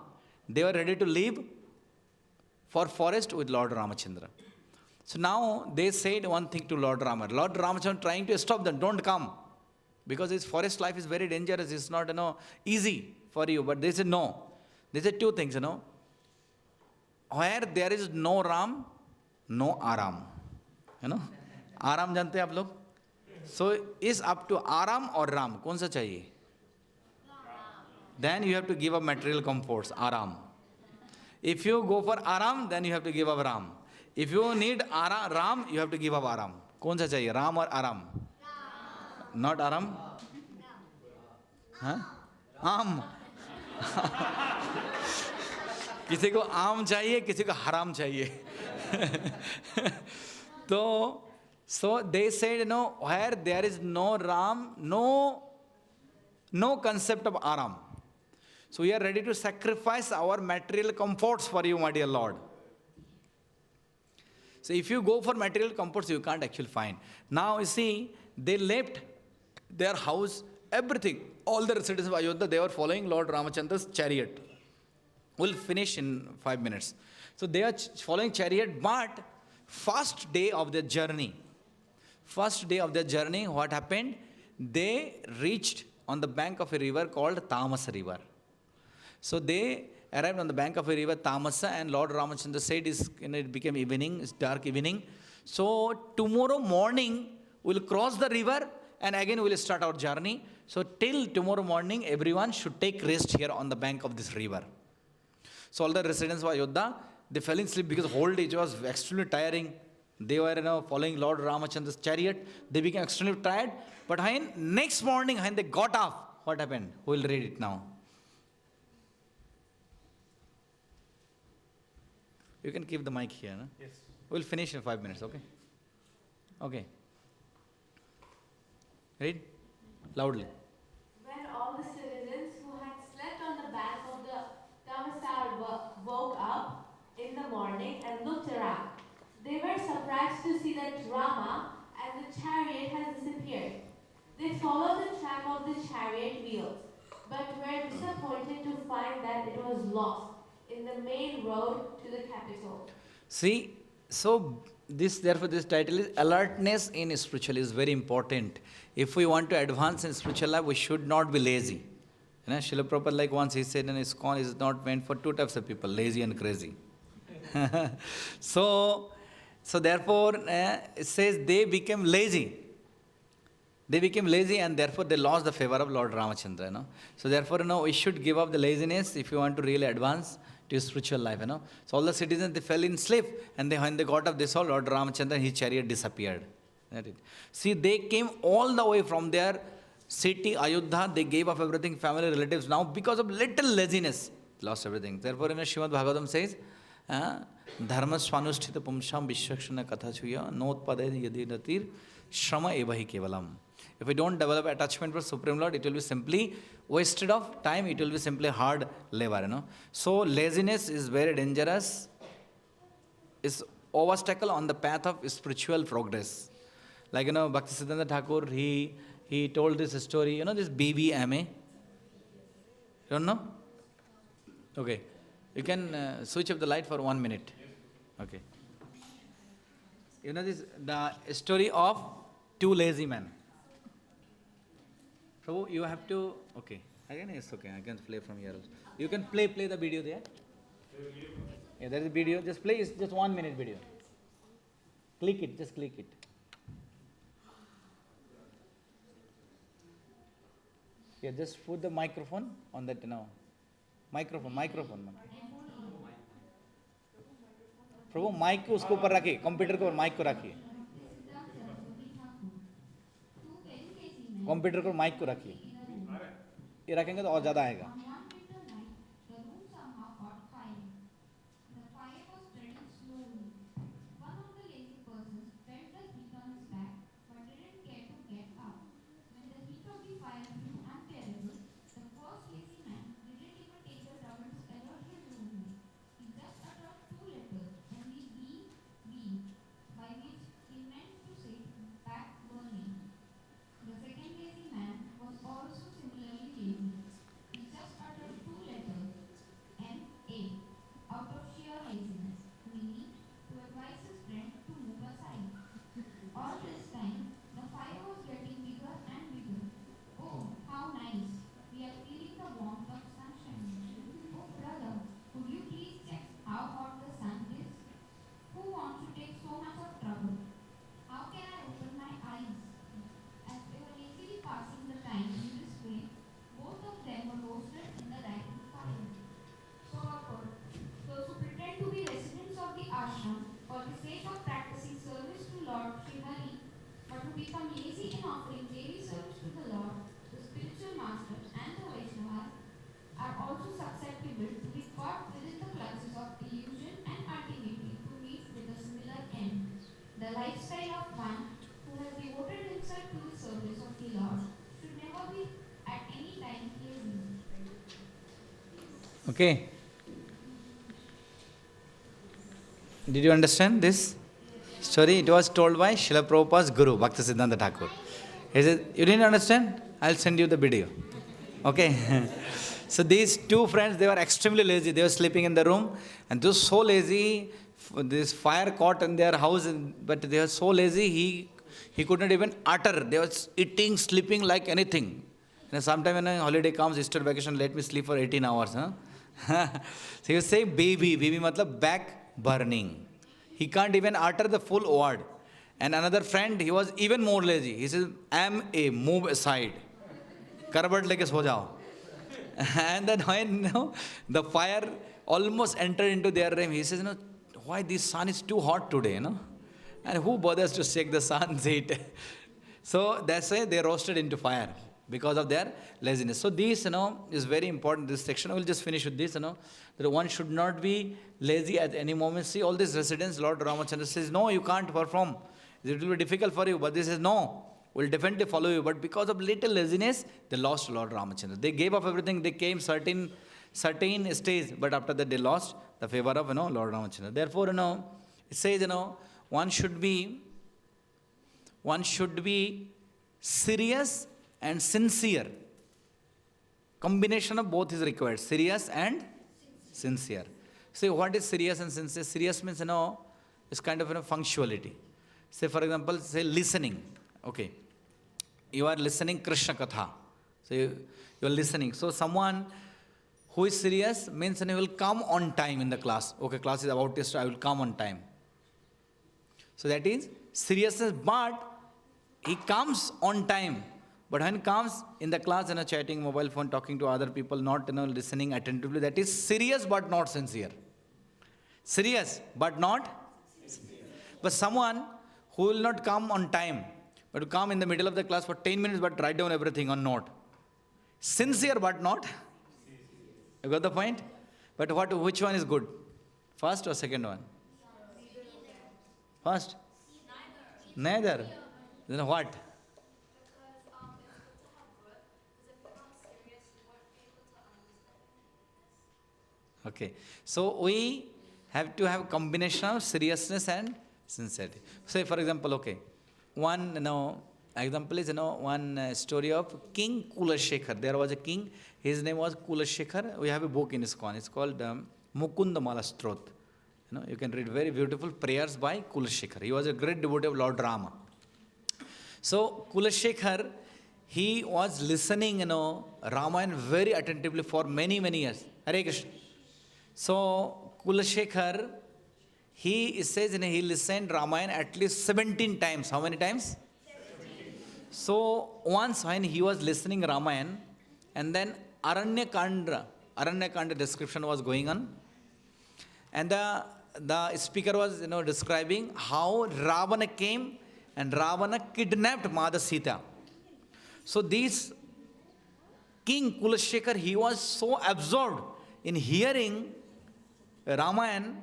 they were ready to live for forest with Lord Ramachandra. So now they said one thing to Lord Rama. Lord Ramachandra trying to stop them, don't come. Because this forest life is very dangerous. It's not, easy for you. But they said no. They said two things, Where there is no Ram, no Aram. Aram jante hain aap log? So is up to Aram or Ram? Kaun sa chahiye? Then you have to give up material comforts, Aram. If you go for Aram, then you have to give up Ram. If you need Ram, you have to give up Aram. Kaun sa chahiye, Ram or Aram? Not Aram? Huh? Am. किसी को आम चाहिए, किसी को हराम चाहिए. तो so they said, where there is no Ram, no concept of Aram. So we are ready to sacrifice our material comforts for you, my dear Lord. So if you go for material comforts, you can't actually find. Now you see, they left their house, everything. All the residents of Ayodhya, they were following Lord Ramachandra's chariot. We'll finish in 5 minutes. So they are following chariot, but first day of their journey, what happened? They reached on the bank of a river called Tamasa river. So they arrived on the bank of a river, Tamasa, and Lord Ramachandra said, it became evening, it's dark evening. So tomorrow morning, we'll cross the river and again we'll start our journey. So till tomorrow morning, everyone should take rest here on the bank of this river. So all the residents of Ayodhya, they fell in sleep because whole day it was extremely tiring. They were following Lord Ramachandra's chariot. They became extremely tired. But next morning, when they got up, what happened? We'll read it now. You can keep the mic here. No?
Yes.
We'll finish in 5 minutes, okay? Okay. Read loudly.
When all the citizens who had slept on the bank of the Tamasar woke up in the morning and looked around, they were surprised to see that Rama and the chariot had disappeared. They followed the track of the chariot wheels, but were disappointed to find that it was lost in the main road to the capital.
See, so therefore this title is alertness in spiritual is very important. If we want to advance in spiritual life, we should not be lazy. Srila Prabhupada, like once he said, ISKCON is not meant for two types of people, lazy and crazy. So therefore, it says they became lazy. They became lazy and therefore they lost the favor of Lord Ramachandra. So therefore, we should give up the laziness if you want to really advance to spiritual life. So all the citizens, they fell in sleep, and when they got up, they saw Lord Ramachandra and his chariot disappeared. See, they came all the way from their city, Ayodhya, they gave up everything, family, relatives. Now because of little laziness, lost everything. Therefore, Srimad Bhagavatam says, Dharma swanusthita pumsham vishwakshana kathachuya notpade yadi natir shrama evahi kevalam. If we don't develop attachment for Supreme Lord, it will be simply wasted of time, it will be simply hard labor. So laziness is very dangerous. It's obstacle on the path of spiritual progress. Like, Bhaktisiddhanta Thakur, he told this story, this BBMA. You don't know? Okay. You can switch off the light for 1 minute. Okay. The story of two lazy men. So you have to, okay. Again, it's okay. I can play from here also. You can play the video there. Yeah, there is a video. Just play, it's just 1 minute video. Click it, just click it. Yeah, just put the microphone on that now. Microphone. प्रभु mic को उसके ऊपर रखिए, computer के ऊपर mic को रखिए, computer को माइक को रखिए, ये रखेंगे तो और ज़्यादा आएगा.
One of the lazy persons felt the heat on his back, but
become lazy in offering daily service to the Lord, the spiritual master and the Vaishnavas are also susceptible to be caught within the clutches of illusion and ultimately to meet with a similar end. The lifestyle of one who has devoted himself to the service of the Lord should never be at any time lazy.
Okay. Did you understand this story? It was told by Srila Prabhupada's Guru, Bhaktisiddhanta Thakur. He said, you didn't understand? I'll send you the video. Okay. So these two friends, they were extremely lazy. They were sleeping in the room and they were so lazy. This fire caught in their house, but they were so lazy, he could not even utter. They were eating, sleeping like anything. And sometime when a holiday comes, Easter vacation, let me sleep for 18 hours. Huh? So you say baby matlab back burning. He can't even utter the full word. And another friend, he was even more lazy. He says, move aside. Karbat leke so jao. And then when the fire almost entered into their room, he says, why this sun is too hot today, And who bothers to shake the sun's heat? So that's why they roasted into fire because of their laziness. So this, is very important, this section. I will just finish with this, that one should not be lazy at any moment. See, all these residents, Lord Ramachandra says, no, you can't perform. It will be difficult for you. But this says, no, we'll definitely follow you. But because of little laziness, they lost Lord Ramachandra. They gave up everything. They came certain stage. But after that, they lost the favor of, Lord Ramachandra. Therefore, it says, one should be serious and sincere. Combination of both is required. Serious and sincere. See, what is serious and sincere? Serious means, it's kind of, punctuality. Say, for example, say listening. Okay. You are listening Krishna Katha. So you are listening. So someone who is serious means he will come on time in the class. Okay, class is about to start, I will come on time. So that is seriousness, but he comes on time. But when he comes in the class, chatting, mobile phone, talking to other people, not listening attentively, that is serious but not sincere. Serious but not sincere. But someone who will not come on time, but to come in the middle of the class for 10 minutes but write down everything on note. Sincere but not. You got the point? But which one is good? First or second one? First? Neither. Then what? Okay. So we have to have combination of seriousness and sincerity. Say, for example, okay, one example is one story of King Kulashekar. There was a king. His name was Kulashekar. We have a book in ISKCON. It's called Mukunda Mala Strot. You can read very beautiful prayers by Kulashekar. He was a great devotee of Lord Rama. So Kulashekar, he was listening, Ramayana very attentively for many, many years. Hare Krishna. So Kulashekar, he says he listened Ramayana at least 17 times. How many times? 17. So once when he was listening Ramayana, and then Aranyakanda description was going on, and the speaker was describing how Ravana came and Ravana kidnapped Mother Sita. So this King Kulashekar, he was so absorbed in hearing Ramayana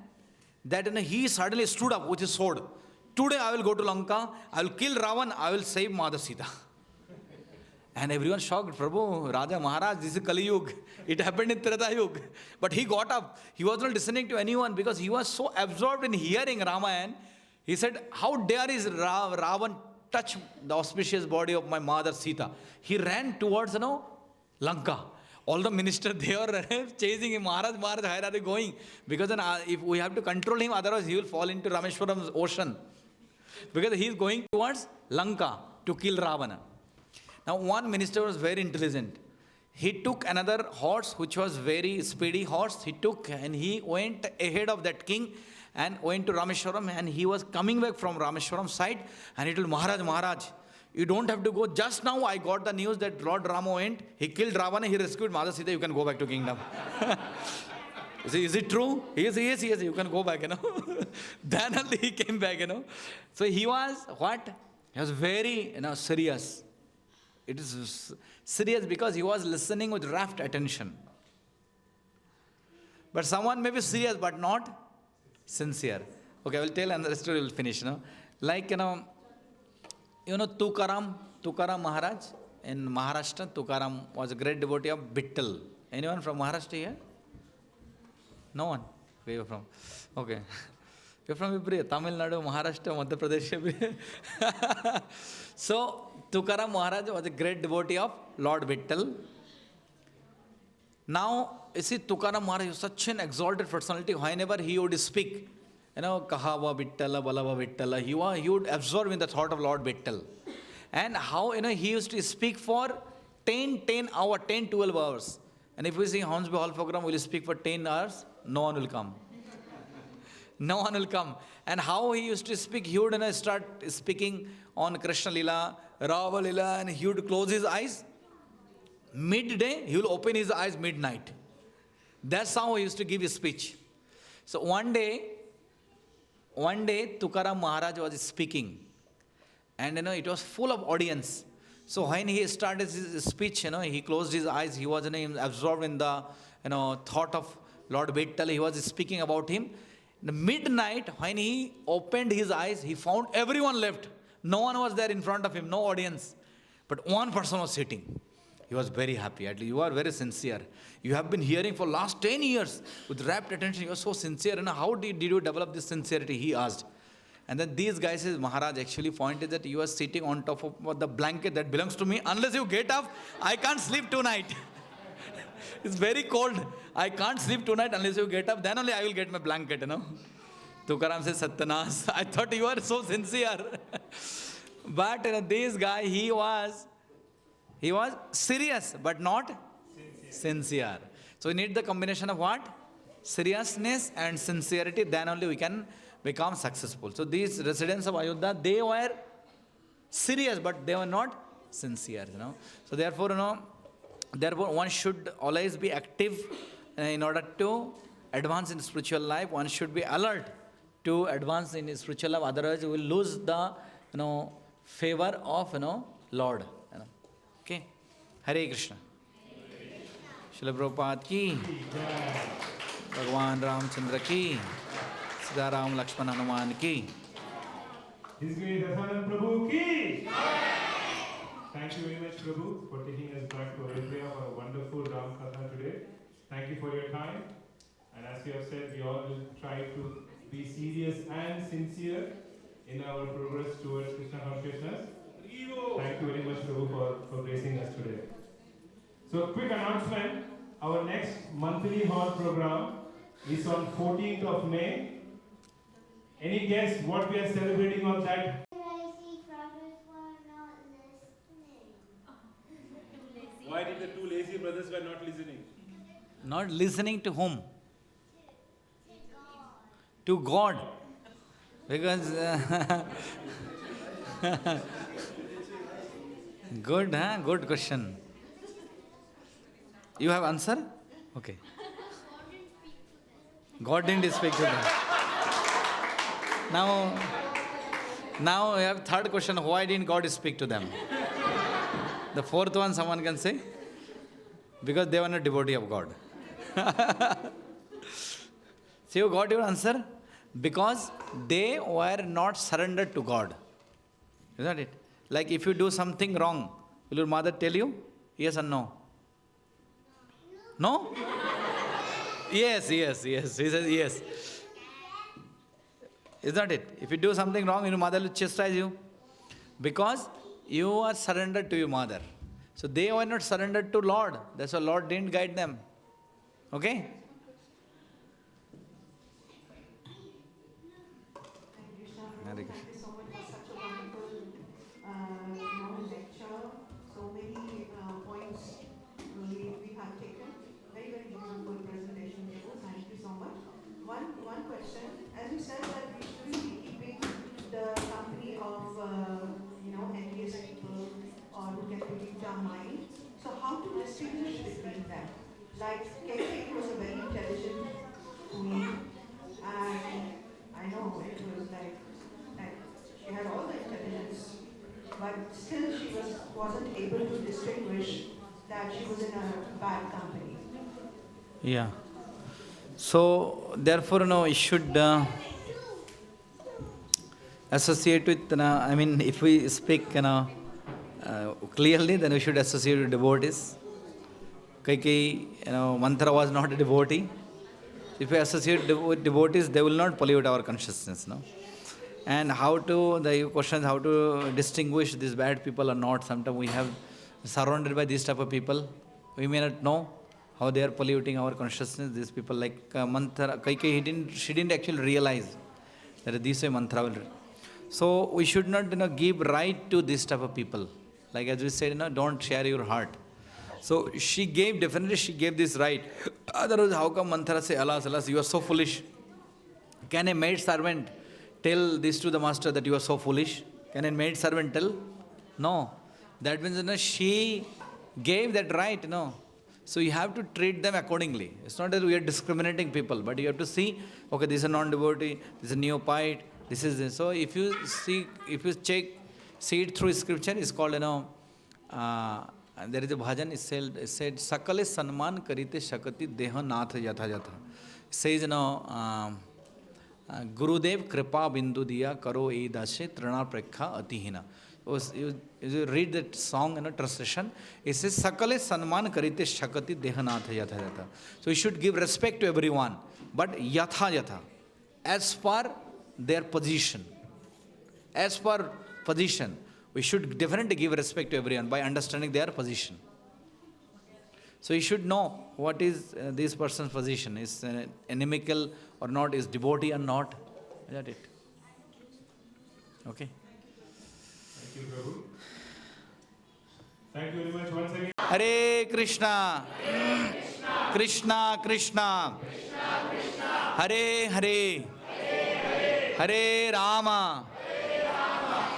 that he suddenly stood up with his sword. Today I will go to Lanka, I will kill Ravan, I will save Mother Sita. And everyone shocked, Prabhu, Raja Maharaj, this is Kali Yuga. It happened in Treta Yuga. But he got up. He was not listening to anyone because he was so absorbed in hearing Ramayana. He said, how dare is Ravan touch the auspicious body of my mother Sita? He ran towards, Lanka. All the ministers, they were chasing him. Maharaj, where are they going? Because if we have to control him, otherwise he will fall into Rameshwaram's ocean. Because he is going towards Lanka to kill Ravana. Now one minister was very intelligent. He took another horse, which was very speedy horse. He took and he went ahead of that king and went to Rameshwaram, and he was coming back from Rameshwaram side, and he told Maharaj, you don't have to go. Just now I got the news that Lord Rama went, he killed Ravana, he rescued Mother Sita, you can go back to kingdom. Is it true? Yes, you can go back, Then only he came back, So he was what? He was very, serious. It is serious because he was listening with rapt attention. But someone may be serious but not sincere. Okay, I will tell and the rest will finish. Like, Tukaram Maharaj in Maharashtra. Tukaram was a great devotee of Bittal. Anyone from Maharashtra here? No one? Where are you from? Okay. You're from Tamil Nadu, Maharashtra, Madhya Pradesh. So, Tukaram Maharaj was a great devotee of Lord Bittal. Now, you see, Tukaram Maharaj is such an exalted personality. Whenever he would speak, Kahava Vittala, Balava Vittala, he would absorb in the thought of Lord Vittal. And how, he used to speak for 10 hours, 10, 12 hours. And if we see Hornsby Hall program, will speak for 10 hours, no one will come. No one will come. And how he used to speak, he would start speaking on Krishna Lila, Rava Lila, and he would close his eyes. Midday, he will open his eyes midnight. That's how he used to give his speech. So one day, Tukaram Maharaj was speaking. And it was full of audience. So when he started his speech, he closed his eyes. He was absorbed in the thought of Lord Vittal. He was speaking about him. In the midnight, when he opened his eyes, he found everyone left. No one was there in front of him, no audience. But one person was sitting. He was very happy. At least you are very sincere. You have been hearing for last 10 years with rapt attention. You are so sincere. How did you develop this sincerity? He asked. And then these guys says, Maharaj actually pointed that you are sitting on top of the blanket that belongs to me. Unless you get up, I can't sleep tonight. It's very cold. I can't sleep tonight unless you get up. Then only I will get my blanket, Tukaram says, Satyanas, I thought you were so sincere. But this guy, he was serious, but not sincere. So we need the combination of what? Seriousness and sincerity. Then only we can become successful. So these residents of Ayodhya, they were serious, but they were not sincere. So therefore, one should always be active in order to advance in spiritual life. One should be alert to advance in spiritual life. Otherwise, we will lose the favor of Lord. Okay. Hare Krishna. Srila Prabhupada ki. Bhagwan Ramchandra ki. Siddharam Lakshman Hanuman ki.
HG Rasananda Prabhu ki. Thank you very much, Prabhu, for taking us back to Ayodhya for a wonderful Ram Katha today. Thank you for your time. And as you have said, we all will try to be serious and sincere in our progress towards Krishna consciousness. Thank you very much, Prabhu, for gracing us today. So, quick announcement. Our next monthly hall program is on 14th of May. Any guess what we are celebrating on that? Why did the two lazy brothers were not listening?
Not listening to whom? To God. Because good, huh? Good question. You have answer? Okay. God didn't speak to them. Now we have third question. Why didn't God speak to them? The fourth one someone can say? Because they were not devotee of God. So you got your answer? Because they were not surrendered to God. Isn't it? Like if you do something wrong, will your mother tell you? Yes or no? No? Yes. He says yes. Isn't it? If you do something wrong, your mother will chastise you. Because you are surrendered to your mother. So they were not surrendered to Lord. That's why Lord didn't guide them. Okay?
Thank you so much for such a wonderful lecture. So many points we have taken. Very, very beautiful presentation. Thank you so much. One question. As you said that we shouldn't be keeping the company of envious people or who can relieve our mind. So how to distinguish between them? Like Keke was a very but still wasn't able to distinguish that she was in a bad company.
Yeah. So, therefore, you should associate with, I mean, if we speak, clearly, then we should associate with devotees. Mantra was not a devotee. If we associate with devotees, they will not pollute our consciousness, no? And the question is how to distinguish these bad people or not. Sometimes we have surrounded by these type of people. We may not know how they are polluting our consciousness. These people like mantra, she didn't actually realize that this way mantra will. So we should not give right to this type of people. Like as we said, don't share your heart. So she gave this right. Otherwise, how come mantra say, alas, alas, you are so foolish? Can a maid servant tell this to the master that you are so foolish? Can a maid servant tell? No. That means she gave that right, So you have to treat them accordingly. It's not that we are discriminating people, but you have to see, okay, this is a non-devotee, this is a neophyte, this is this. So if you see it through scripture, it's called, there is a bhajan, it said, Sakale Sanman Karite Shakati Deha Nath Yatha Yatha. It says, Gurudev Kripa Bindu Diya Karo E Dashe Trana Prekha Atihina. You read that song in a translation, it says, Sakale Sanman Karite Shakati Deha Nath Yatha Yatha. So you should give respect to everyone, but Yatha Yatha, as per their position. As per position. We should definitely give respect to everyone by understanding their position. So you should know what is this person's position. Is inimical or not? Is devotee or not? Is that it? Okay.
Thank you, Prabhu. Thank you very much once again.
Hare Krishna. Krishna Krishna. Hare Hare. Hare Rama.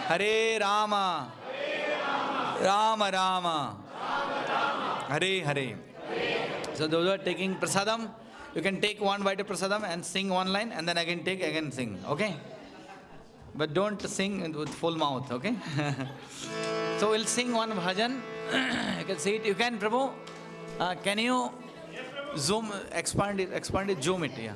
Hare Rama. Rama Rama. Hare Hare. So those who are taking prasadam, you can take one bite of prasadam and sing one line, and then again sing. Okay? But don't sing with full mouth. Okay? So we'll sing one bhajan. You can see it. You can, Prabhu. Can you zoom, expand it, zoom it? Yeah.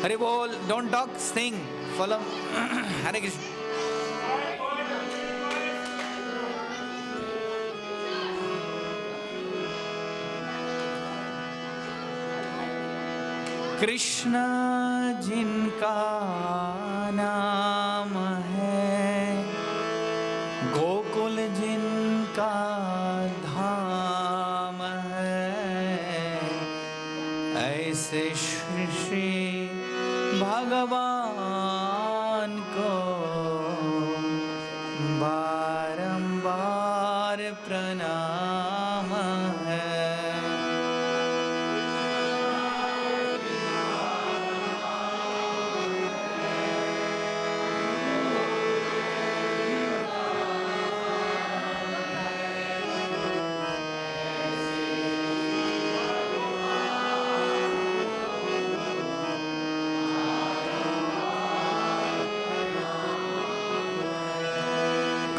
Hare Bol, don't talk, sing, follow. Hare Krishna. Krishna jinka naam hai, Gokul jinka dhaam hai, aise Shri भगवान को बारंबार प्रणाम है।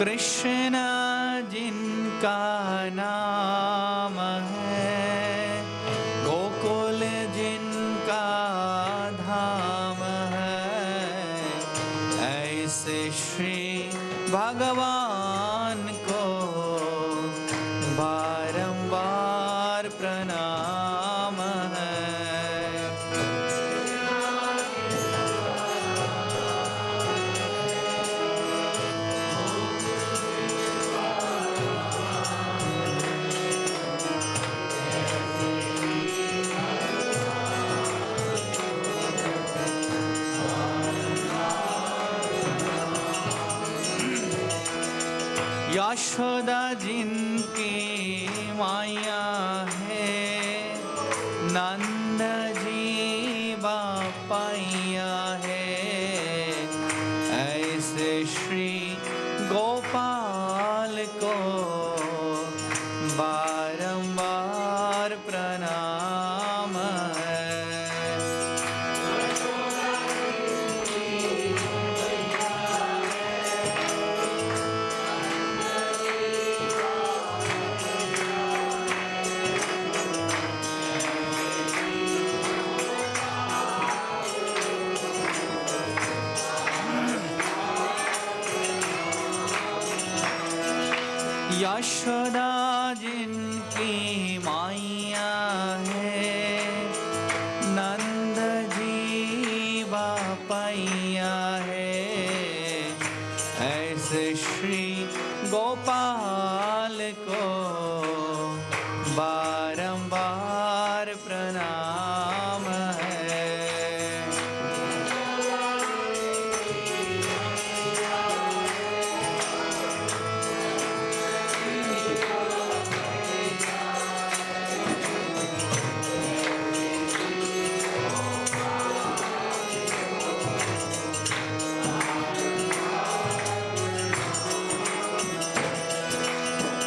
कृष्ण जिनका नाम है, गोकुल जिनका धाम है, ऐसे श्री भगवान को बारंबार प्रणाम है। यशोदा जिनकी माया है, नंद जी बापाया है, ऐसे श्री गोपाल को बारंबार प्रणाम है। यशोदा जिनकी माइया है, नंद जी बापैया है, ऐसे श्री गोपाल को बारंबार प्रणाम है।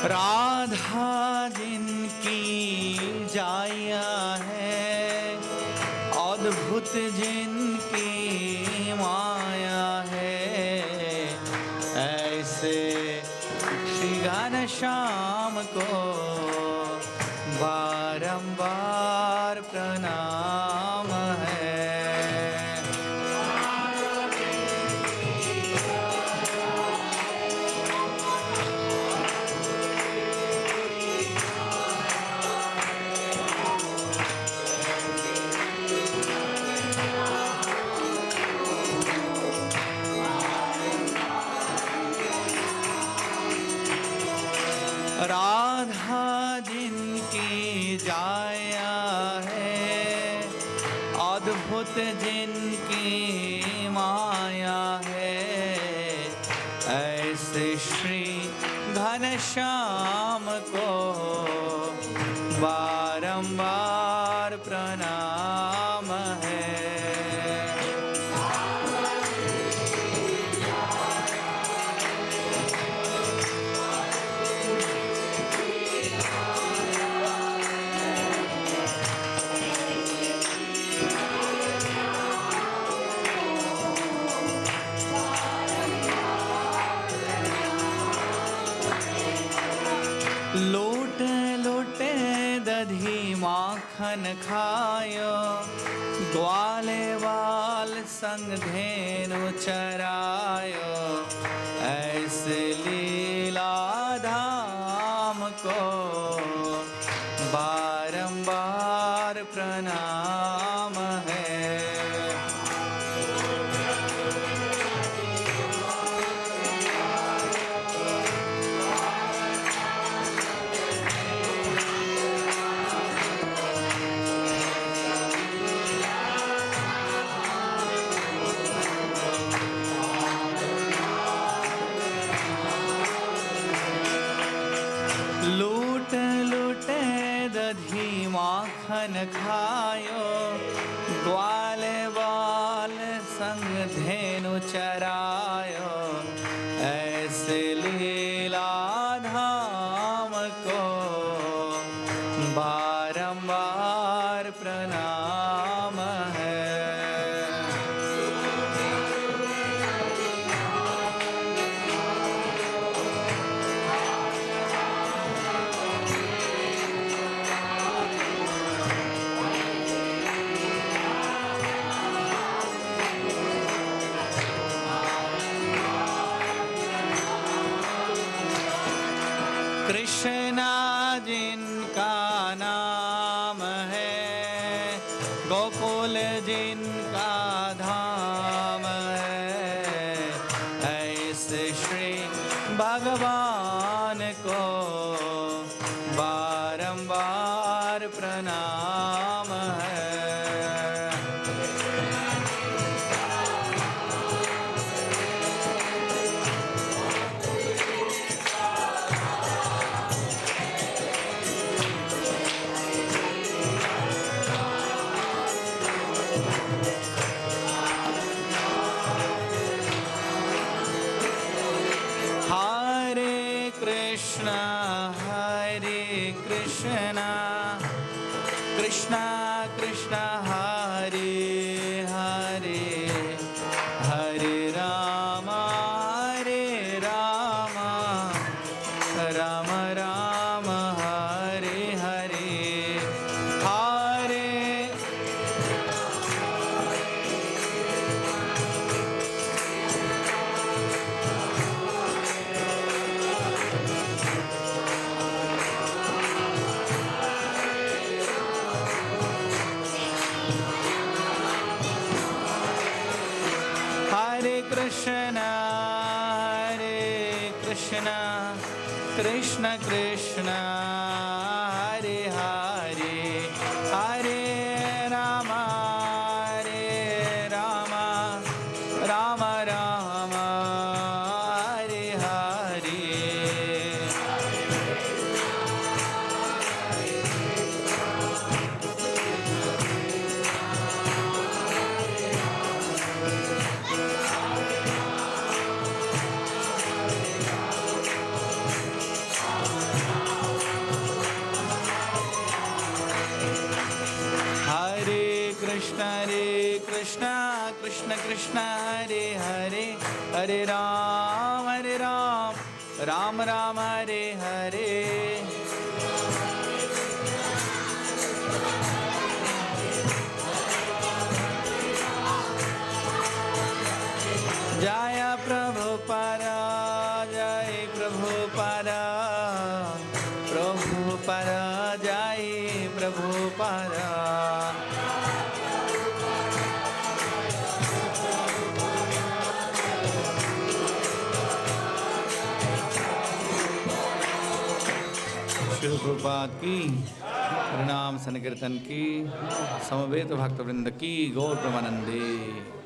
राधा जिनकी जाया है, अद्भुत जिनकी माया है, ऐसे श्री घनश्याम को बारंबार प्रणाम है। राधा जिनकी जाया है, अद्भुत जिनकी माया है, ऐसे श्री घनश्याम को बारंबार प्रणाम है। लोट लोटे दधी माखन खायो, ग्वाले बाल संग धेनु चरायो, ऐसे लीला धाम को बारंबार प्रणाम है। लूट लूटे दधी माखन खायो, ग्वाले बाल संग धेनु चरायो, ऐसे लीला धाम को बारंबार प्रणाम है। कृष्णा जिनका नाम है, गोकुल जिनका धाम है, ऐसे श्री भगवान को बारंबार प्रणाम है। Krishna Krishna Hare Hare Hare Rama Hare Rama Rama Rama Hare Hare Hare Hare Krishna Krishna Krishna Hare Hare Hare Rama Rama Rama Hare Hare Hare Krishna Krishna Krishna Hare Hare Hare Ram Ram Ram Hare Hare Jaya Prabhupada Jai Prabhupada Prabhupada Jai Prabhupada Prabhupada की प्रणाम संकीर्तन की समवेत भक्तवृंद की गौर प्रमानंदे।